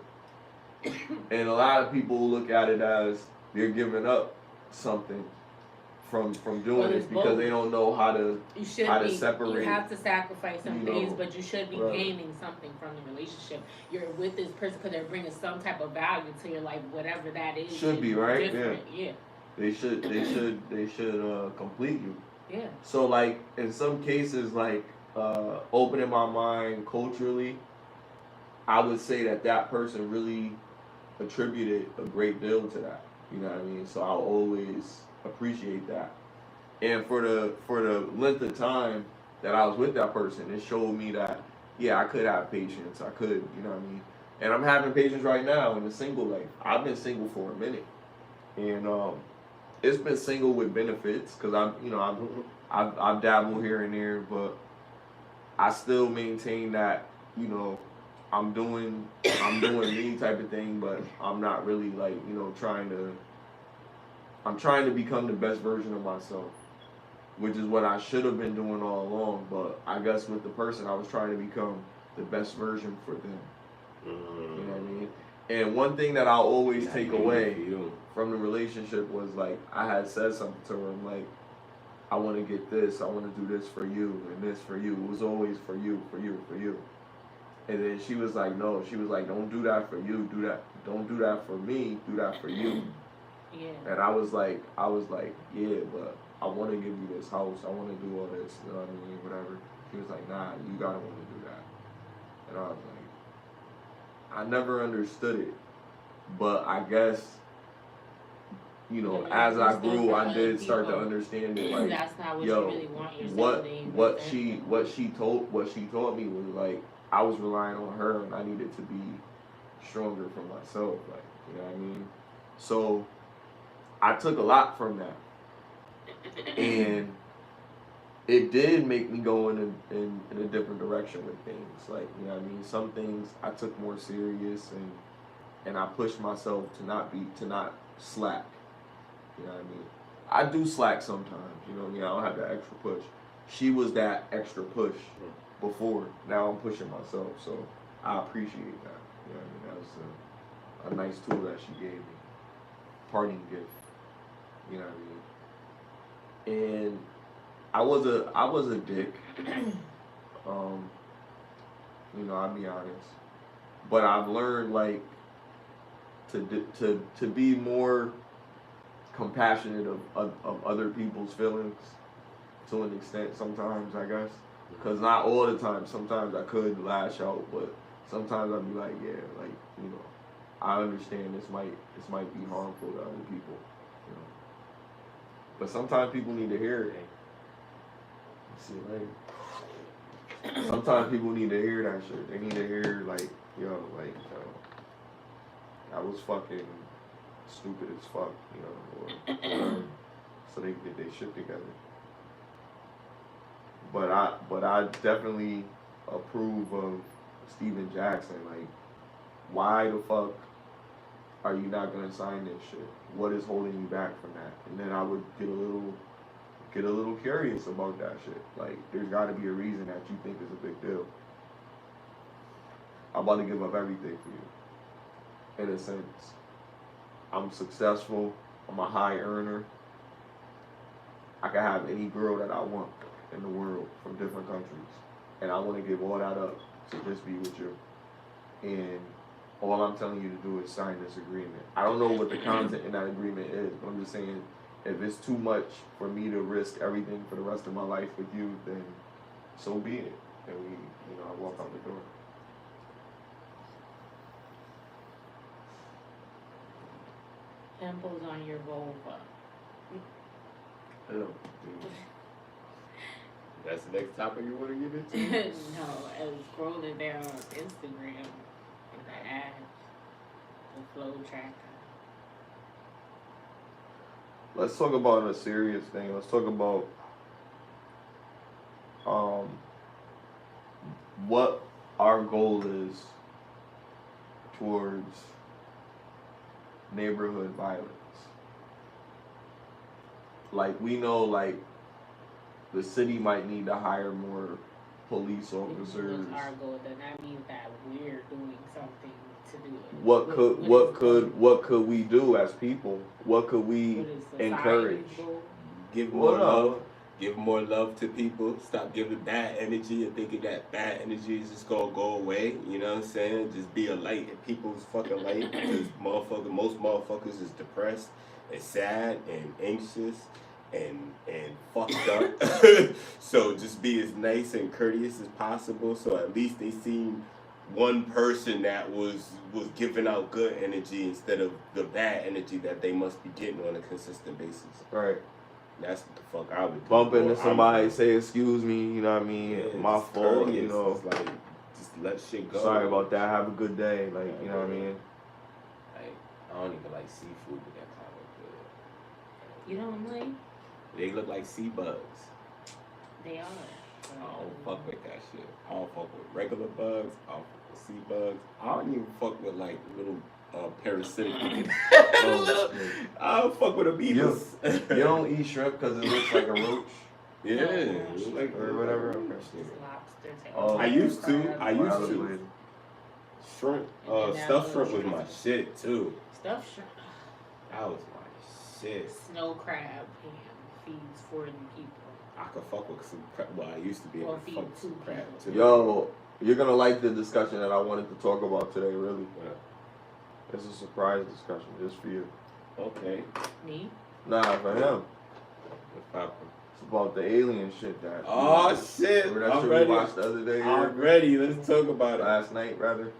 it? And a lot of people look at it as they're giving up something from doing this because they don't know how to separate. You have to sacrifice some things, but you should be right. gaining something from the relationship. You're with this person because they're bringing some type of value to your life, whatever that is. Should be right. Yeah. They should complete you. Yeah. So like in some cases, like opening my mind culturally, I would say that person really attributed a great deal to that. You know what I mean? So I'll always appreciate that. And for the length of time that I was with that person, it showed me that yeah, I could have patience. I could, you know what I mean? And I'm having patience right now in the single life. I've been single for a minute, and it's been single with benefits because I've dabbled here and there, but I still maintain that, you know, I'm doing me type of thing, but I'm not really like, you know, I'm trying to become the best version of myself, which is what I should have been doing all along. But I guess with the person, I was trying to become the best version for them. You know what I mean? And one thing that I'll always take away from the relationship was like, I had said something to her. I'm like, I want to get this. I want to do this for you and this for you. It was always for you, for you, for you. And then she was like, no. She was like, don't do that for you. Do that. Don't do that for me. Do that for you. Yeah. And I was like, yeah, but I want to give you this house. I want to do all this. You know what I mean? Whatever. She was like, nah, you gotta want to do that. And I was like, I never understood it, but I guess, you know, as I grew, I did start to understand it. Like, that's not what yo, you really want yourself what she taught me was like, I was relying on her, and I needed to be stronger for myself. Like, you know what I mean? So I took a lot from that, and it did make me go in a different direction with things. Like, you know what I mean? Some things I took more serious, and I pushed myself to not slack. You know what I mean? I do slack sometimes, you know what I mean? I don't have that extra push. She was that extra push before. Now I'm pushing myself, so I appreciate that. You know what I mean? That was a nice tool that she gave me. Parting gift. You know what I mean? And I was a dick. You know, I'll be honest. But I've learned like to be more compassionate of other people's feelings to an extent sometimes, I guess. Because not all the time. Sometimes I could lash out, but sometimes I'd be like, yeah, like, you know, I understand this might be harmful to other people, you know. But sometimes people need to hear it. See you later. Sometimes people need to hear that shit. They need to hear like, yo, that was fucking stupid as fuck, you know, or so they can get their shit together. But I definitely approve of Steven Jackson. Like, why the fuck are you not gonna sign this shit? What is holding you back from that? And then I would get a little curious about that shit. Like, there's got to be a reason that you think is a big deal. I'm about to give up everything for you. In a sense, I'm successful. I'm a high earner. I can have any girl that I want in the world from different countries, and I want to give all that up to just be with you. And all I'm telling you to do is sign this agreement. I don't know what the content in that agreement is, but I'm just saying, if it's too much for me to risk everything for the rest of my life with you, then so be it. And I walk out the door. Pimples on your vulva. Hello. That's the next topic you want to get into? No, I was scrolling down Instagram and the ad, the flow tracker. Let's talk about a serious thing. Let's talk about what our goal is towards neighborhood violence. Like, we know, like, the city might need to hire more police officers. What's our goal? Then that means that we're doing something to do it. What could we do as people? What could we encourage? Give more love. Give more love to people. Stop giving bad energy and thinking that bad energy is just gonna go away. You know what I'm saying? Just be a light in people's fucking light, because most motherfuckers is depressed and sad and anxious and fucked up. So just be as nice and courteous as possible. So at least they seen one person that was giving out good energy instead of the bad energy that they must be getting on a consistent basis. Right. That's what the fuck I would do. Bump into somebody, say excuse me, you know what I mean? Yeah, my fault, courteous. you know. It's like, just let shit go. Sorry about that. Have a good day. Like, you know what I mean? Like, I don't even like seafood with that kind of good. You don't like? They look like sea bugs. They are. I don't fuck with that shit. I don't fuck with regular bugs. I don't fuck with sea bugs. I don't even fuck with like little parasitic. I don't fuck with amoebas. You don't eat shrimp because it looks like a roach? Yeah, like, or whatever. Okay. Lobster tail. Oh. I used to. Shrimp, stuffed shrimp was my shit too. Stuffed shrimp. That was my shit. Snow crab ham feeds 40 people. I could fuck with some crab. Well, I used to be able to fuck with some crab too. Yo, you're gonna like the discussion that I wanted to talk about today, really. Yeah. It's a surprise discussion just for you. Okay. Me? Nah, for him. What's poppin'? It's about the alien shit that. Oh shit! Remember that I'm shit ready. we watched the other day? I'm ready. Let's talk about it. Last night, rather.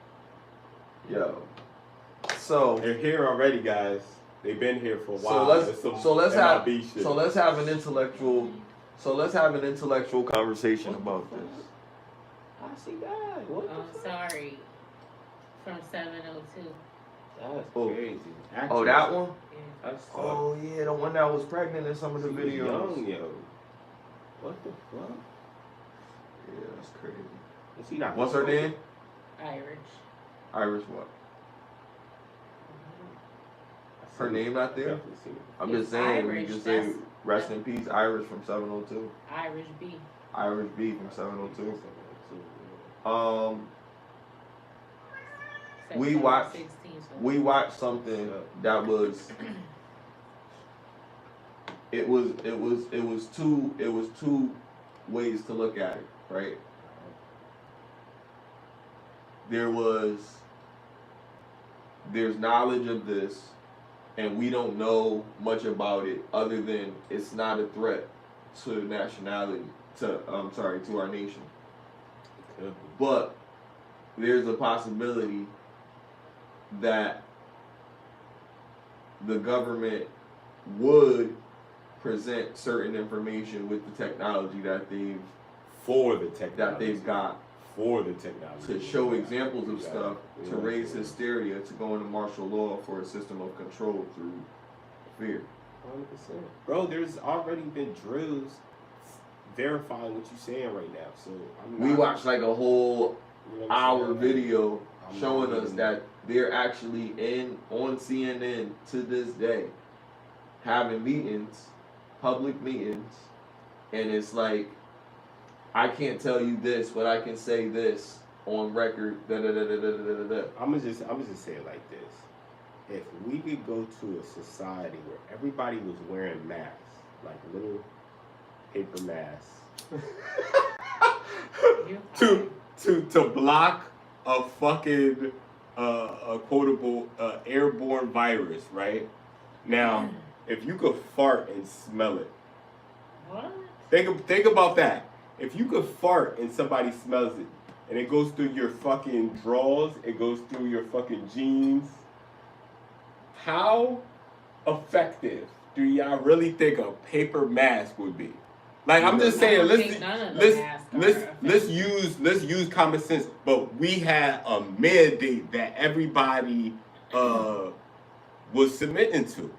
Yo. So. They're here already, guys. They've been here for a while. So let's have an intellectual conversation about this. I see that. What the fuck? Sorry. From 702. That's Oh. crazy. Oh, that one? Yeah. That's Oh yeah, the one that was pregnant in some of the videos. Young, yo. What the fuck? Yeah, that's crazy. Is he not? What's her name? Irish. Irish what? Her name not there? I'm just saying, we Irish, just say that's- rest in peace, Irish from 702. Irish B. Irish B from 702. We September watched 16th, so- we watched something that was it was two ways to look at it, right? There's knowledge of this, and we don't know much about it other than it's not a threat to nationality, to our nation. But there's a possibility that the government would present certain information with the technology that they've got for the technology to show examples of stuff, to raise hysteria, to go into martial law for a system of control through fear. 100%. Bro, there's already been drills verifying what you're saying right now. So we watched like a whole hour video I'm showing not us even- that they're actually on CNN to this day having meetings, public meetings, and it's like, I can't tell you this, but I can say this on record. Da da da da da da da. I'm gonna just say it like this. If we could go to a society where everybody was wearing masks, like little paper masks, to block a fucking a quotable airborne virus, right? Now, if you could fart and smell it, What? think about that. If you could fart and somebody smells it, and it goes through your fucking drawers, it goes through your fucking jeans, how effective do y'all really think a paper mask would be? Like, I'm just saying, let's use common sense. But we had a mandate that everybody was submitting to.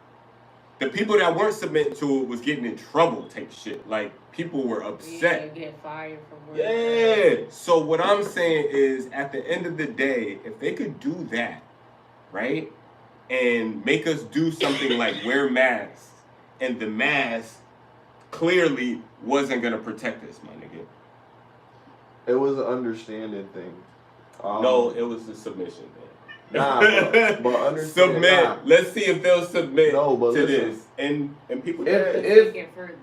The people that weren't submitting to it was getting in trouble, type shit. Like, people were upset. Yeah, get fired from work. Yeah. So what I'm saying is, at the end of the day, if they could do that, right, and make us do something like wear masks, and the mask clearly wasn't gonna protect us, my nigga. It was an understanding thing. No, it was the submission, man. Nah, but understand. Submit. Nah. Let's see if they'll submit No, but to listen. this. And people. If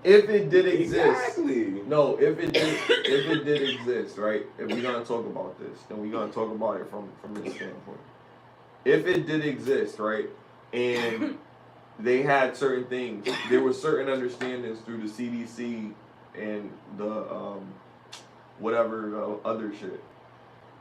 it did exist, Exactly. no, if it did exist, right? If we're gonna talk about this, then we're gonna talk about it from this standpoint. If it did exist, right, and they had certain things, there were certain understandings through the CDC and the whatever other shit.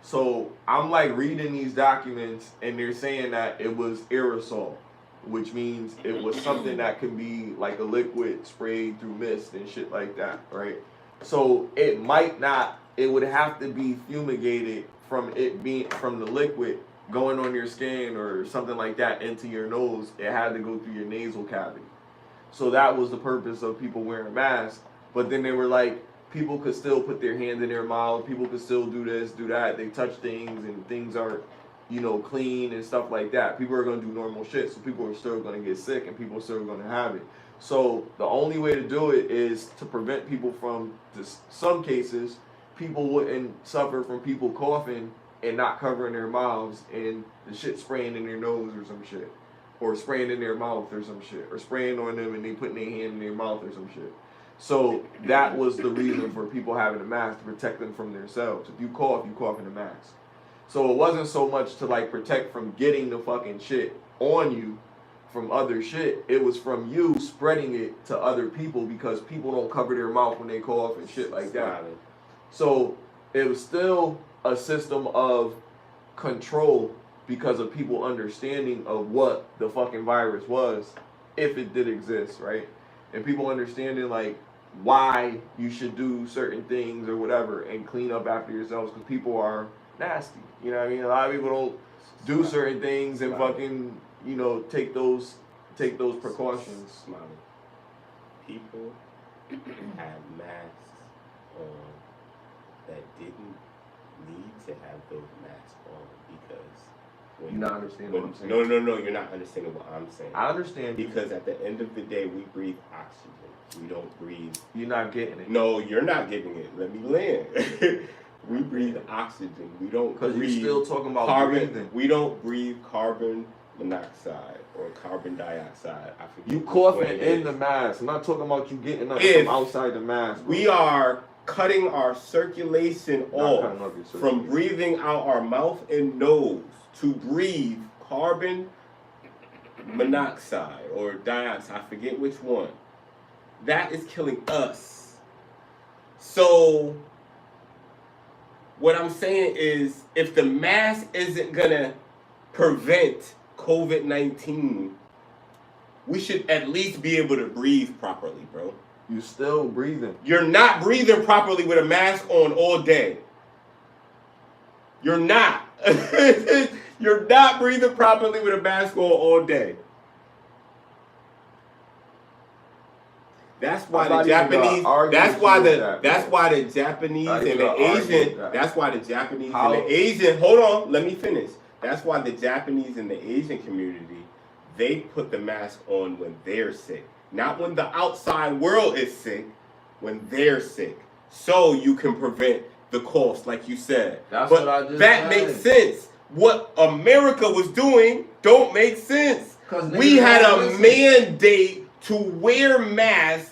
So I'm like reading these documents, and they're saying that it was aerosol, which means it was something that can be like a liquid sprayed through mist and shit like that, right? So it might not, it would have to be fumigated from the liquid going on your skin or something like that into your nose. It had to go through your nasal cavity. So that was the purpose of people wearing masks. But then they were like, people could still put their hand in their mouth. People could still do this, do that. They touch things, and things aren't, clean and stuff like that. People are going to do normal shit, so people are still going to get sick, and people are still going to have it. So the only way to do it is to prevent people from, some cases, people wouldn't suffer from people coughing and not covering their mouths and the shit spraying in their nose or some shit. Or spraying in their mouth or some shit. Or spraying on them and they putting their hand in their mouth or some shit. So that was the reason for people having a mask, to protect them from themselves. If you cough in a mask. So it wasn't so much to like protect from getting the fucking shit on you from other shit. It was from you spreading it to other people, because people don't cover their mouth when they cough and shit like that. So it was still a system of control because of people understanding of what the fucking virus was, if it did exist, right? And people understanding like why you should do certain things or whatever and clean up after yourselves, because people are nasty. You know what I mean? A lot of people don't do certain things and fucking, take those precautions. Smiley. People have masks on that didn't need to have those masks on, because You're not understanding what I'm saying. No, you're not understanding what I'm saying. I understand. Because at the end of the day, we breathe oxygen. We don't breathe. You're not getting it. No, you're not getting it. Let me land. We breathe oxygen. We don't breathe. Because you're still talking about carbon. breathing. We don't breathe carbon monoxide or carbon dioxide. I forget. You coughing in the mask. I'm not talking about you getting up from outside the mask. Bro. We are cutting our circulation off from breathing out our mouth and nose to breathe carbon monoxide or dioxide. I forget which one. That is killing us. So what I'm saying is, if the mask isn't gonna prevent COVID-19, we should at least be able to breathe properly, bro. You still breathing. You're not breathing properly with a mask on all day. You're not. You're not breathing properly with a mask on all day. that's why the Japanese. That's why the Japanese and the Asian. That's why the Japanese and the Asian. Hold on, let me finish. That's why the Japanese and the Asian community, they put the mask on when they're sick, not when the outside world is sick. When they're sick, so you can prevent the coughs, like you said. That's but what I just that said. makes sense. What America was doing don't make sense. We had a mandate to wear masks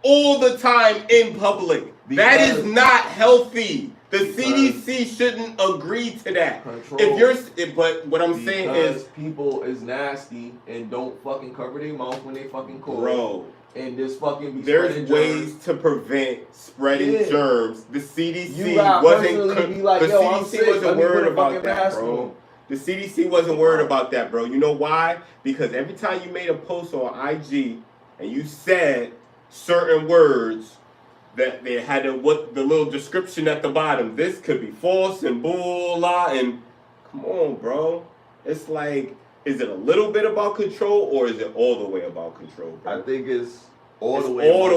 all the time in public. That is not healthy. The CDC shouldn't agree to that. But what I'm saying is, people is nasty and don't fucking cover their mouth when they fucking cough. Bro. And this fucking be there's ways germs. To prevent spreading germs. The CDC wasn't worried about that, bro. The CDC wasn't worried about that, bro. You know why? Because every time you made a post on IG and you said certain words that they had the little description at the bottom. This could be false and bull and come on, bro. It's like, is it a little bit about control or is it all the way about control, bro? I think it's all the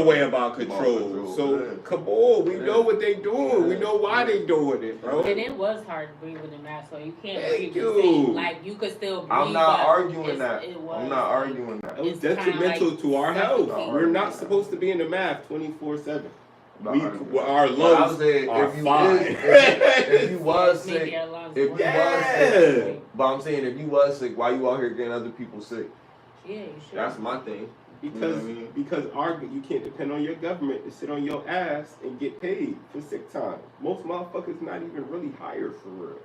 way about control. So come on, we know what they doing. We know why they doing it, bro. And it was hard to breathe with a mask, so you can't breathe. Like you could still breathe. I'm not arguing that. I'm not arguing that. It was detrimental to our health. We're not supposed to be in the mask 24/7. Our lungs are fine. If you was sick, but I'm saying if you was sick, why you out here getting other people sick? Yeah, you should. That's my thing. Because you can't depend on your government to sit on your ass and get paid for sick time. Most motherfuckers not even really hired for real.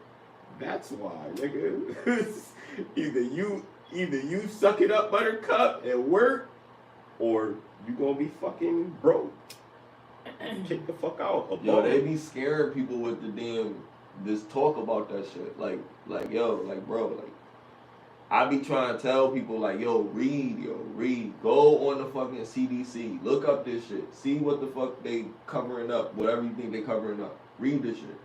That's why, nigga. either you suck it up, buttercup, and work, or you gonna be fucking broke. Kick the fuck out. Yo, they be scaring people with the this talk about that shit. Like bro, I be trying to tell people like, read. Go on the fucking CDC. Look up this shit. See what the fuck they covering up. Whatever you think they covering up. Read this shit.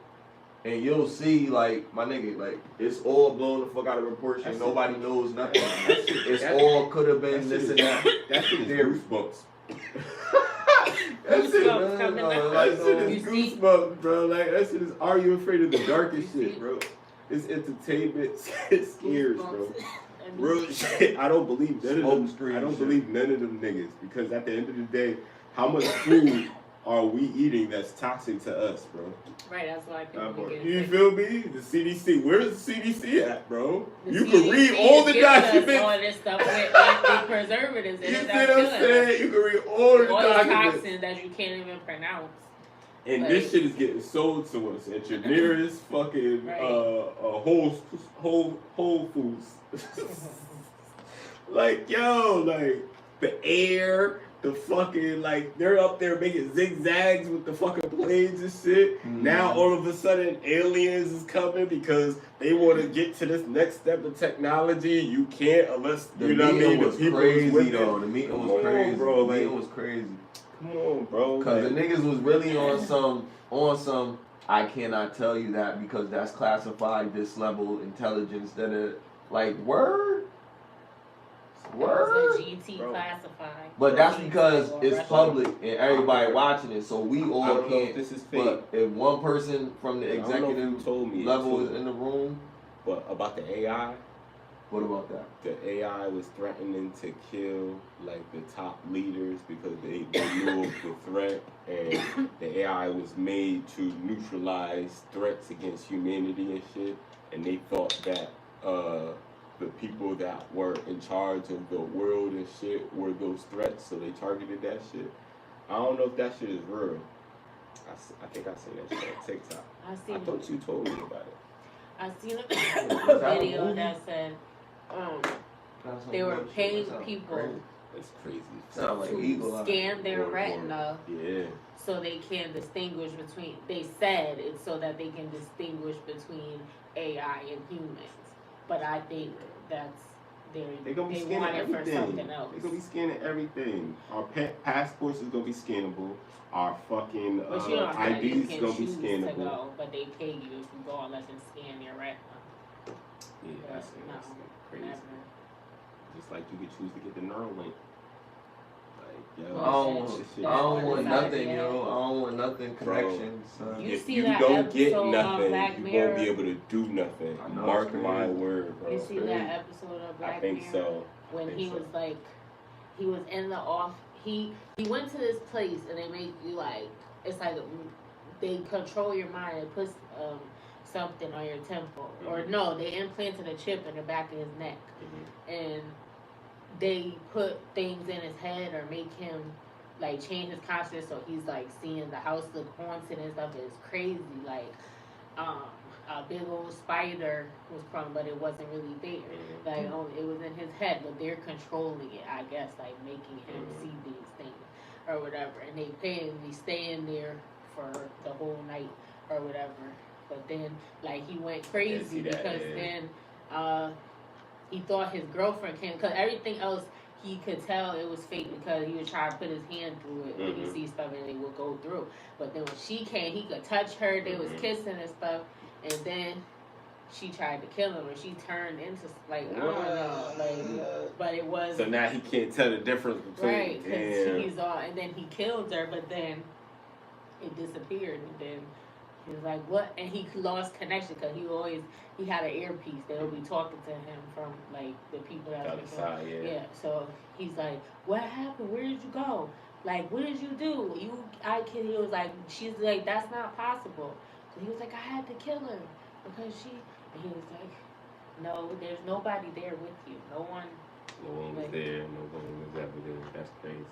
And you'll see, like, my nigga, like, it's all blown the fuck out of proportion. Nobody knows nothing. It's all could have been this and that. That shit is goosebumps. That shit is goosebumps, bro. Like, that shit is, are you afraid of the darkest shit, bro? It's entertainment. It scares, bro. Real shit. I don't believe none of them. I don't believe none of them niggas, because at the end of the day, how much food are we eating that's toxic to us, bro? Right, that's why people get you feel me? The CDC. Where's the CDC at, bro? You can read all the documents. All this stuff with preservatives in it. You see what I'm saying? You can read all the documents. Toxins that you can't even pronounce. And this shit is getting sold to us at your nearest fucking Whole Foods. Like, like the air, the fucking, like, they're up there making zigzags with the fucking planes and shit. Mm-hmm. Now all of a sudden aliens is coming because they want to get to this next step of technology. You can't unless you know what I mean. The meeting was crazy, bro. The meeting was crazy. Come on, bro. Because the niggas was really on some. I cannot tell you that because that's classified this level intelligence that it like word. GT classified. But that's because it's public and everybody watching it, so we all can't. This is fake. But if one person from the executive level is in the room, but about the AI. What about that? The AI was threatening to kill like the top leaders because they knew of the threat, and the AI was made to neutralize threats against humanity and shit. And they thought that the people that were in charge of the world and shit were those threats, so they targeted that shit. I don't know if that shit is real. I think I seen that shit on TikTok. I thought you told me about it. I seen a video that said they were paying people That's crazy. to scan their retina, yeah, so they can distinguish between. They said it's so that they can distinguish between AI and humans, but I think that's they gonna be they scanning want it for everything. something else. They're gonna be scanning everything. Our passports is gonna be scannable. Our fucking IDs is gonna be scannable. To go, but they pay you if you go and let them scan your retina. Yeah, that's crazy. Never. Just like you could choose to get the Neuralink. yo, I don't want nothing, yo. I don't want nothing connections. You if see you that don't get episode of nothing, Black you Mirror? won't be able to do nothing. I know, Mark it's crazy. my word, bro. You see that episode of Black Mirror? I think so. When he was like, he was in the off. He went to this place and they make you like, it's like they control your mind and put something on your temple, or no, they implanted a chip in the back of his neck, and they put things in his head or make him like change his consciousness, so he's like seeing the house look haunted and stuff. It's crazy, like a big old spider was crawling, but it wasn't really there. Like it was in his head, but they're controlling it, I guess, like making him see these things or whatever. And they pay him, he's staying there for the whole night or whatever. But then, like, he went crazy because then he thought his girlfriend came, because everything else he could tell it was fake, because he would try to put his hand through it when he sees stuff and it would go through. But then when she came, he could touch her, they was kissing and stuff, and then she tried to kill him, and she turned into, like, I don't know, like, but it was... So now he can't tell the difference between... Right, because he's all... And then he killed her, but then it disappeared, and then he was like, what? And he lost connection, because he had an earpiece. They would be talking to him from, like, the people that was outside, yeah, so he's like, what happened? Where did you go? Like, what did you do? He was like, she's like, that's not possible. So he was like, I had to kill her, because she... And he was like, no, there's nobody there with you. No one was there. Nobody was ever there. That's crazy.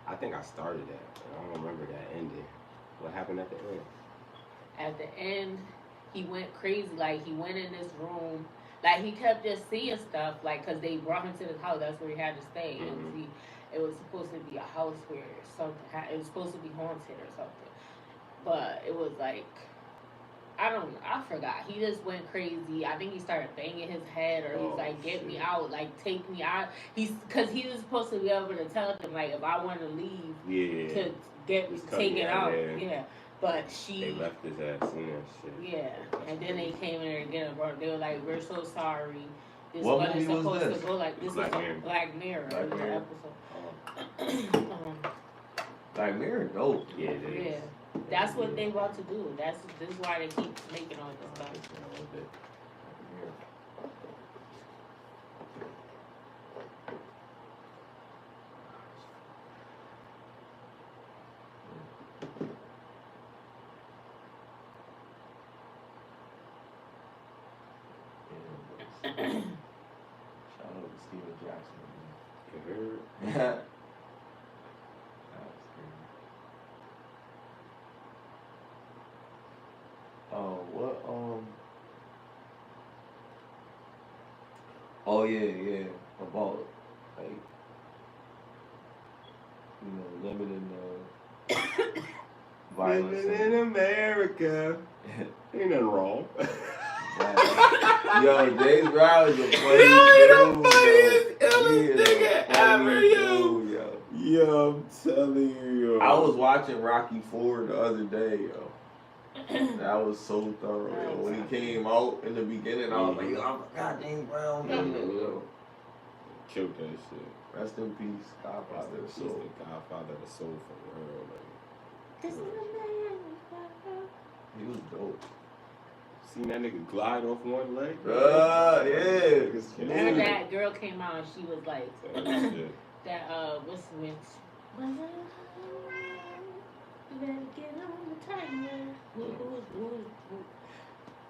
I think I started that, but I don't remember that ending. What happened at the end? At the end, he went crazy. Like, he went in this room. Like, he kept just seeing stuff, like, because they brought him to this house. That's where he had to stay. And it was supposed to be a house where something it was supposed to be haunted or something. But it was like, I forgot. He just went crazy. I think he started banging his head, or he's like, get me out, like, take me out. Because he was supposed to be able to tell them, like, if I want to leave, to get me taken out. Yeah. But they left his ass in that shit. Yeah. And then they came in there and get him, bro. They were like, we're so sorry. This What wasn't movie was supposed this? to go like this. Black Was Mirror. a Black Mirror. Black Mirror. Episode. Black Mirror, dope. Yeah, it is. Yeah. That's what they about to do. This is why they keep making all this stuff. Shout out to Steven Jackson. You heard? That was crazy. Oh, what? Oh yeah. About like, limiting the violence. Living in America. Ain't nothing wrong. Yo, James Brown is a funny dude. Illest nigga ever, yo. Yo, I'm telling you, yo. I was watching Rocky IV the other day, yo. That was so thorough, yo. When he came out in the beginning, I was like, yo, I forgot James Brown, yo. Killed that shit. Rest in peace, Godfather of the Soul. The Godfather of the Soul for real, like. This is the man. He was dope. Seen that nigga glide off one leg? Yeah. Remember that girl came out and she was like, shit. what's the witch? You better get on the timer.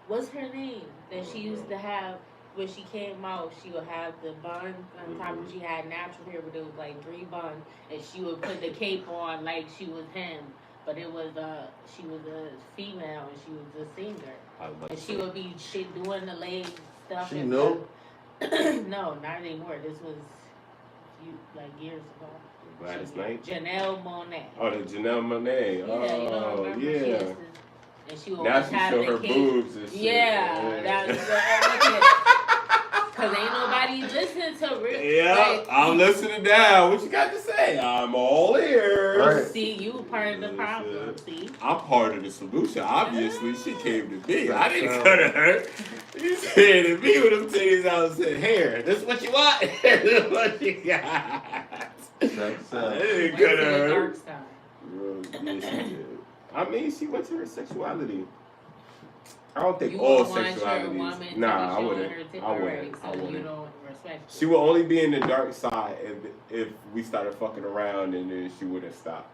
What's her name? That she used to have when she came out. She would have the bun on top, and she had natural hair, but it was like 3 buns, and she would put the cape on like she was him, but it was she was a female and she was a singer, and she would be doing the leg stuff. She knew? No, not anymore. This was years ago. Gladys Knight? Janelle Monáe. Oh, the Janelle Monáe. Yeah, you don't Oh, remember? yeah. And she would Now always she have show the her cape. boobs and shit. Yeah, that's Cause ain't nobody listening to real. Yeah, Like, I'm listening now. What you got to say? I'm all ears. Right. see, you part of the problem. See, I'm part of the solution. Obviously, she came to me. I didn't Right. cut her. She came to me with them titties out and said, "Here, this is what you want. This is what you got." I didn't went cut to the her. dark side. Yeah, she did. I mean, she went to her sexuality. I don't think You all would want your sexualities. woman Nah, to be I showing wouldn't. her tip I wouldn't. already, so I you wouldn't. don't respect She would only be in the dark side if we started fucking around and then she wouldn't stop.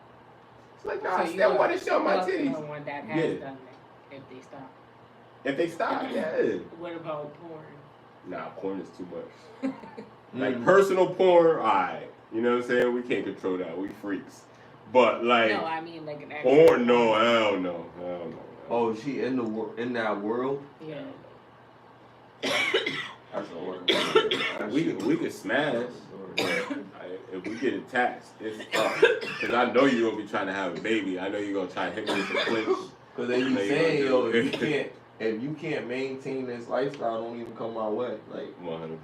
It's like, nah, I still want to show my titties. Someone that has Yeah. done that, if they stop. If they stop, yeah. What about porn? Nah, porn is too much. Like personal porn, alright. You know what I'm saying? We can't control that. We freaks. But like No, I mean like an actual porn, no, hell no. Hell no. Oh, she in in that world? Yeah. That's a word. We could smash. If we get attached, it's up. Because I know you're going to be trying to have a baby. I know you're going to try to hit me with the clinch. Because they be saying, yo, if you can't maintain this lifestyle, don't even come my way. Like 100%.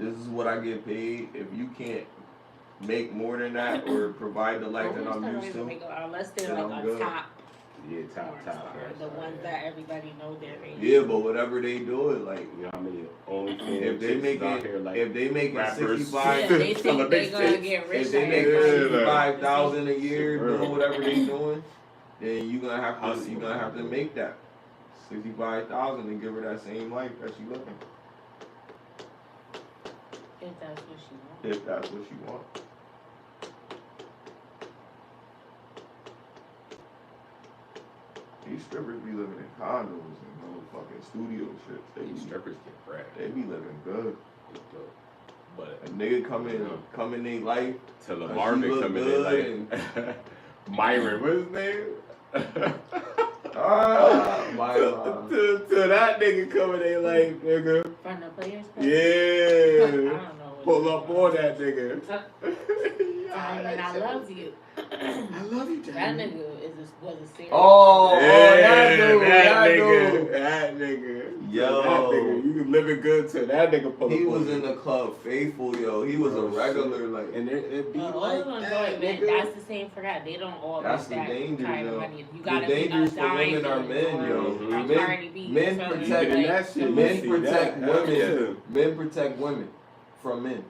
this is what I get paid. If you can't make more than that or provide the life that I'm used to, Unless they're then like I'm a good. top Yeah, top. the ones that everybody know they're yeah, but whatever they do it, like You know how many OnlyFans if they make out it, here, like, if they make it rappers. 65, Yeah, they think they're gonna get rich. if they make Yeah, it like- 65,000 a year Bro. doing whatever they doing, then you're gonna have to make that 65,000 and give her that same life that she living. If that's what she wants. If that's what she wants. These strippers be living in condos and motherfucking studio shit. These strippers get bread. They be living good. But A nigga come in their life. till the She Marvin look come in good there like Myron, what's his name? My Till that nigga come in their life, nigga. From the players? I Yeah. don't know. Pull up on that nigga. Diamond, I love you. I love you, That Diamond. nigga was a serious. that dude. That nigga. Yo. That nigga. You living good till that nigga pull He up was on in you. the club faithful, yo. He was a regular, like. And it be All like of them that, don't, man. nigga. That's the same for that. They don't all That's make the that danger, kind of yo. money. You The gotta be a dangers for women are diamond men, or yo. a Men- Cardi B. men or something protect- like that shit. Men see protect that. women. Men protect women from men.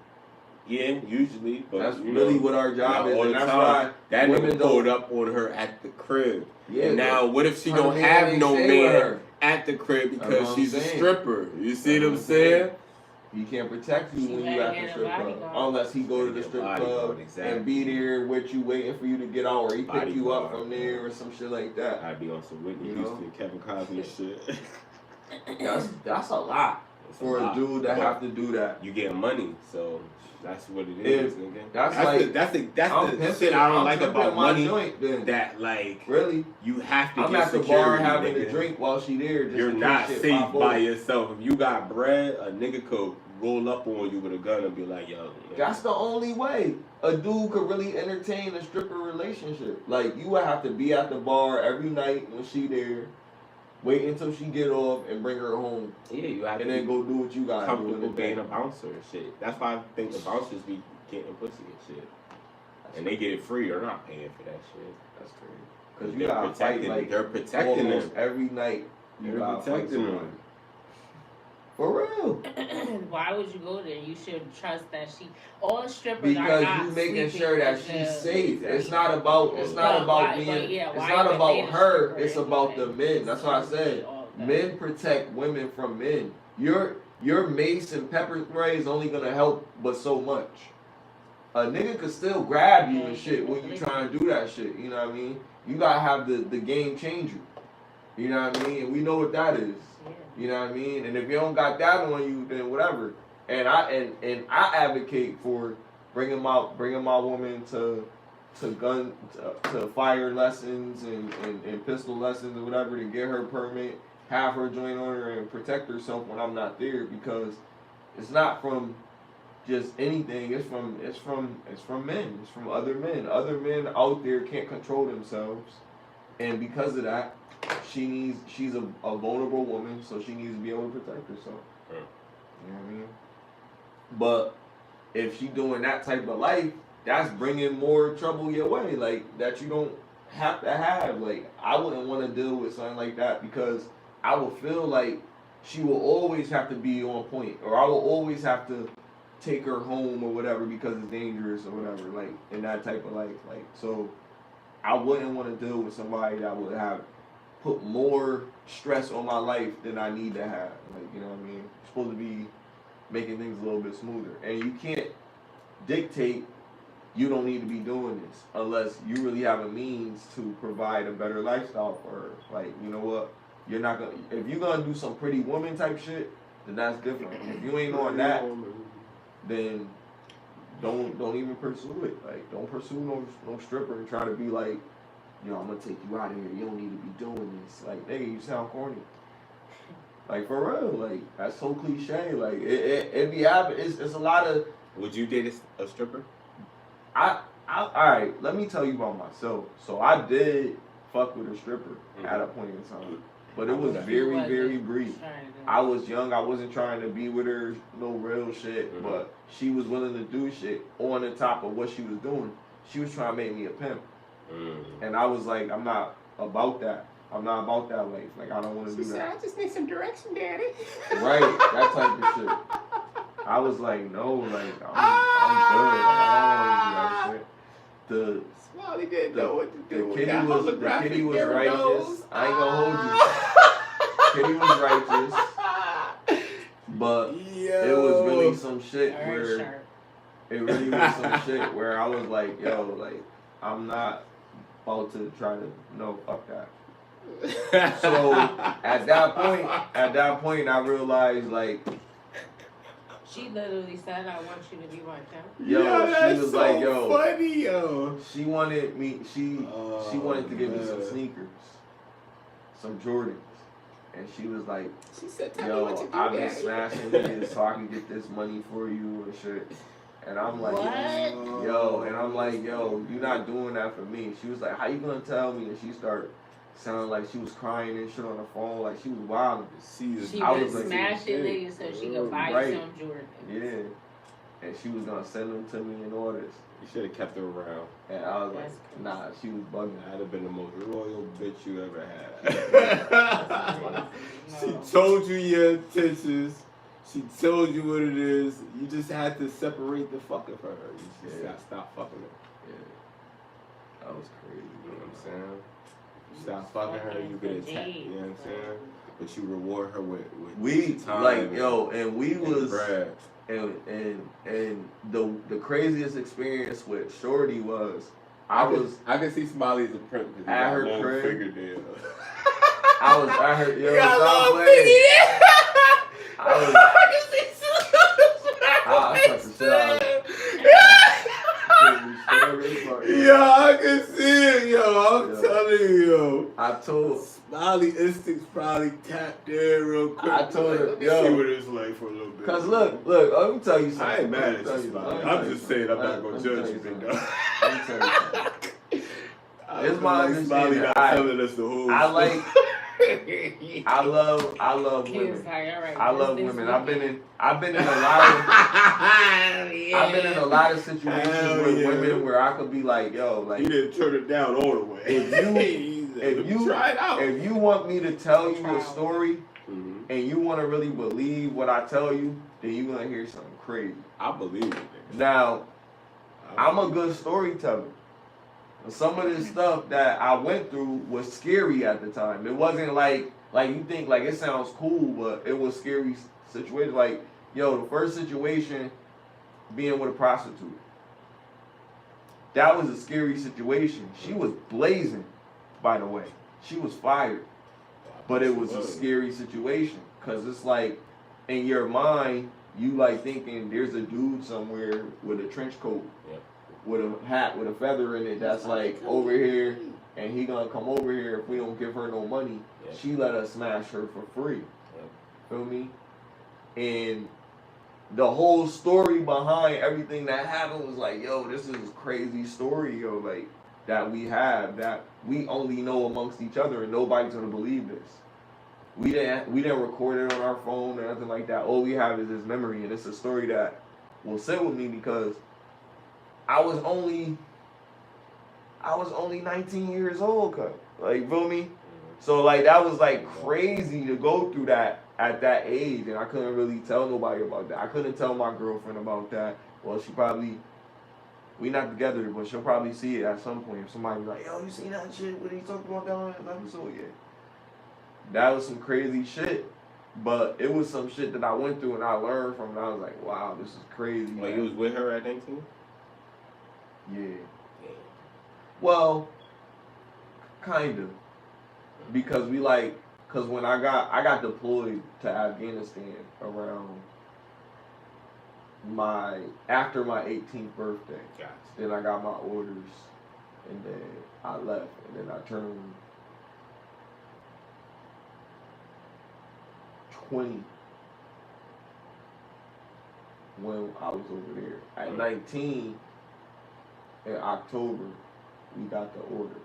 Yeah, usually. But That's you really know, what our job not is, all and the that's time. why That women nigga don't- pulled up on her at the crib. Yeah, and now, what if she her don't man have ain't no stay with man her. at the crib That's because what I'm she's a saying. stripper? You see That's what I'm what I'm saying? He can't protect you She when you better at get the a strip club. bodyguard. Unless he go to the Get a strip bodyguard, club exactly. and be there with you waiting for you to get out, or he pick you up Bodyguard. from there or some shit like that. I'd be on some Whitney You know? Houston, Kevin Cosby shit. That's a lot It's for a lot, dude that but have to do that. you get money, so that's what it is, If- nigga. that's that's like- the I'm shit pimping- I don't I'm like pimping about my money. joint, then. That like Really, you have to I'm get at the security, bar having nigga. a drink while she there. Just You're in case not shit safe pop by off. yourself. If you got bread, a nigga could roll up on you with a gun and be like, yo. That's the only way a dude could really entertain a stripper relationship. Like, you would have to be at the bar every night when she there, wait until she get off and bring her home, Yeah, you have and to then be go do what you got to do. in comfortable the being day. a bouncer and shit. That's why I think the bouncers be getting pussy and shit. And they get it free. They're not paying for that shit. That's crazy. Because you They're gotta fight protecting, like they're protecting almost them. every night. You They're gotta fight protecting somebody. them. For real. Why would you go there? You should trust that all strippers are Because not you making sleeping sure that with she's the- safe. It's not about But being why it's even not about being a her, stripper it's about the anyway? men. That's what I said. All that. Men protect women from men. Your mace and pepper spray is only gonna help but so much. A nigga could still grab you and shit when you trying to do that shit. You know what I mean? You gotta have the game changer. You know what I mean? And we know what that is. Yeah. You know what I mean? And if you don't got that on you, then whatever. And I advocate for bringing my woman to fire lessons and pistol lessons or whatever, to get her permit, have her joint on her, and protect herself when I'm not there, because it's not from just anything. It's from men. It's from other men. Other men out there can't control themselves, and because of that, she's a vulnerable woman, so she needs to be able to protect herself. Yeah. You know what I mean? But if she doing that type of life, that's bringing more trouble your way, like that you don't have to have. Like I wouldn't want to deal with something like that because I would feel like she will always have to be on point, or I will always have to take her home or whatever because it's dangerous or whatever, like in that type of life. Like so I wouldn't want to deal with somebody that would have put more stress on my life than I need to have. Like, you know what I mean? You're supposed to be making things a little bit smoother. And you can't dictate you don't need to be doing this unless you really have a means to provide a better lifestyle for her. Like, you know what? You're not gonna, if you're gonna do some pretty woman type shit, then that's different. If you ain't on that, then don't even pursue it. Like, don't pursue no stripper and try to be like, yo, I'm gonna take you out of here. You don't need to be doing this. Like, nigga, you sound corny. Like, for real. Like, that's so cliche. Like, it be happening. It's a lot of. Would you date a stripper? All right. Let me tell you about myself. So I did fuck with a stripper at a point in time, but it was very, very brief. I was young. I wasn't trying to be with her, no real shit. But she was willing to do shit on the top of what she was doing. She was trying to make me a pimp. And I was like, I'm not about that. I'm not about that life. Like, I don't want to do that. I just need some direction, daddy. Right, that type of shit. I was like, no, like, I'm good. Like, I don't want to do that shit. Smiley didn't know what to do. The kitty was righteous. I ain't gonna hold you. Kitty was righteous. But it was really some shit where it really was some shit where I was like, yo, like, I'm not about to try to fuck that. So at that point I realized, like, she literally said, I want you to be my pimp. Yo, she was so like, yo, funny, yo. She wanted me, she wanted to give me some sneakers, some Jordans. And she was like, she said, yo, I've been smashing these so I can get this money for you and shit. And I'm like, yo, you're not doing that for me. She was like, how you gonna tell me? And she started sounding like she was crying and shit on the phone, like she was wild. She was smashing niggas so she could buy you some Jordans. Yeah. And she was gonna send them to me in orders. You should have kept her around. And I was like, nah, she was bugging. I'd have been the most royal bitch you ever had. She told you your intentions. She told you what it is. You just had to separate the fucking from her. You just gotta stop fucking her. Yeah. That was crazy. You know what I'm saying? You stop fucking her, you get attacked. You know what I'm saying? But you reward her with time. Like, yo, and we was bread. And the craziest experience with Shorty was I can see Smiley as a pimp because he at got her long crib. fingernails. I was at her. Yo, stop playing. I can see it, yo. I'm telling you, yo. I told Smiley instincts probably tapped there real quick. I told her, yo, see what it's like for a little bit. Cause look, let me tell you something. I ain't mad at you, Smiley. I'm just saying I'm not gonna judge you, big dog. Let me tell you something. It's my understanding. Telling us the whole I like. I love women. I love women. I've been in a lot of situations with women where I could be like, yo, like, you didn't turn it down all the way. If you try it out. If you want me to tell you a story and you want to really believe what I tell you, then you're gonna hear something crazy. I believe it. Now, I'm a good storyteller. Some of this stuff that I went through was scary at the time. It wasn't like you think, like, it sounds cool, but it was scary situation. Like, yo, the first situation being with a prostitute. That was a scary situation. She was blazing, by the way. She was fired. But it was a scary situation. Because it's like, in your mind, you like thinking there's a dude somewhere with a trench coat. Yeah. With a hat with a feather in it that's like over here, and he gonna come over here if we don't give her no money. Yeah. She let us smash her for free. Yeah. Feel me? And the whole story behind everything that happened was like, yo, this is a crazy story, yo, like, that we have, that we only know amongst each other, and nobody's gonna believe this. We didn't record it on our phone or nothing like that. All we have is this memory, and it's a story that will sit with me because I was only 19 years old, cuz. Like, you feel me? So, like, that was, like, crazy to go through that at that age, and I couldn't really tell nobody about that. I couldn't tell my girlfriend about that. Well, she probably, we not together, but she'll probably see it at some point. If somebody be like, yo, you seen that shit? What he talked about that on his episode? Yeah. That was some crazy shit. But it was some shit that I went through and I learned from, and I was like, wow, this is crazy. Like, you was with her at 19? Yeah. Well, kind of. Because when I got deployed to Afghanistan around after my 18th birthday. Gotcha. Then I got my orders, and then I left, and then I turned 20 when I was over there. At 19, in October, we got the order.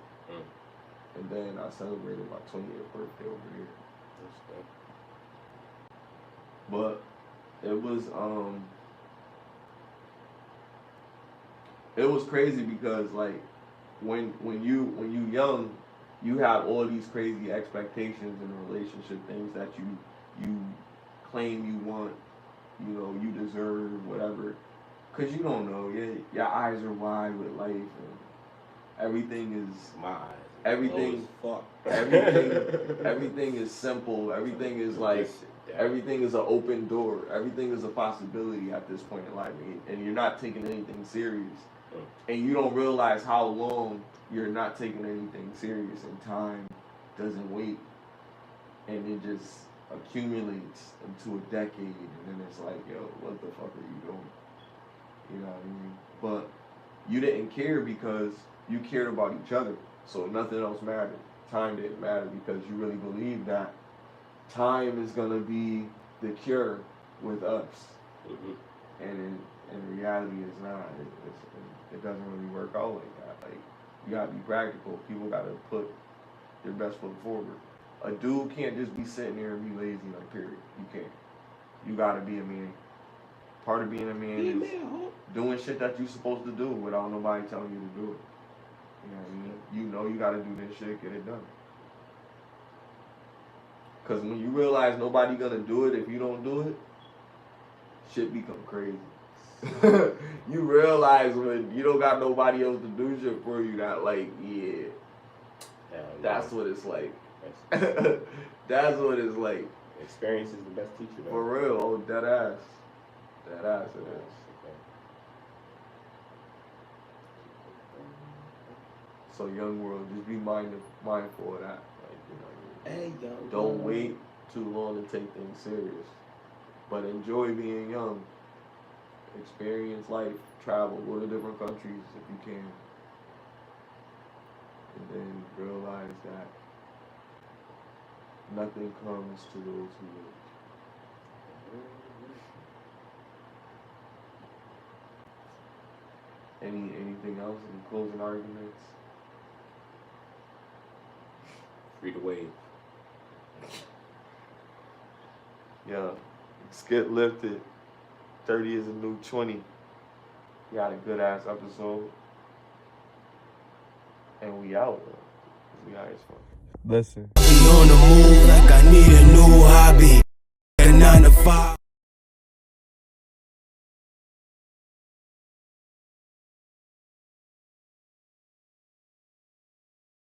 And then I celebrated my 20th birthday over here. But it was crazy because, like, when you young, you have all these crazy expectations in a relationship, things that you claim you want, you know, you deserve, whatever. Cause you don't know, your eyes are wide with life, and everything is my eyes. Everything is simple. Everything is like, everything is an open door. Everything is a possibility at this point in life, and you're not taking anything serious, and you don't realize how long you're not taking anything serious, and time doesn't wait, and it just accumulates into a decade, and then it's like, yo, what the fuck are you doing? You know what I mean? But you didn't care because you cared about each other. So nothing else mattered. Time didn't matter because you really believe that time is gonna be the cure with us. And in reality, it's not. It doesn't really work out like that. Like, you gotta be practical. People gotta put their best foot forward. A dude can't just be sitting there and be lazy, like, period. You can't. You gotta be a man. Part of being a man is doing shit that you're supposed to do without nobody telling you to do it. You know what I mean? You know you gotta do this shit, get it done. Cause when you realize nobody gonna do it if you don't do it, shit become crazy. You realize when you don't got nobody else to do shit for you that, like, yeah, that's what it's like. That's what it's like. Experience is the best teacher, though. For real, oh, dead ass. Dead ass it is. So young world, just be mindful of that. Like, you know, Hey, yo, don't wait too long to take things serious. But enjoy being young. Experience life, travel, go to different countries if you can. And then realize that nothing comes to those who wait. Anything else? Any closing arguments? Free to wave. Yeah, skip lifted. 30 is a new 20. We had a good ass episode. And we out, bro. We out as fuck. Listen. Be on the move like I need a new hobby.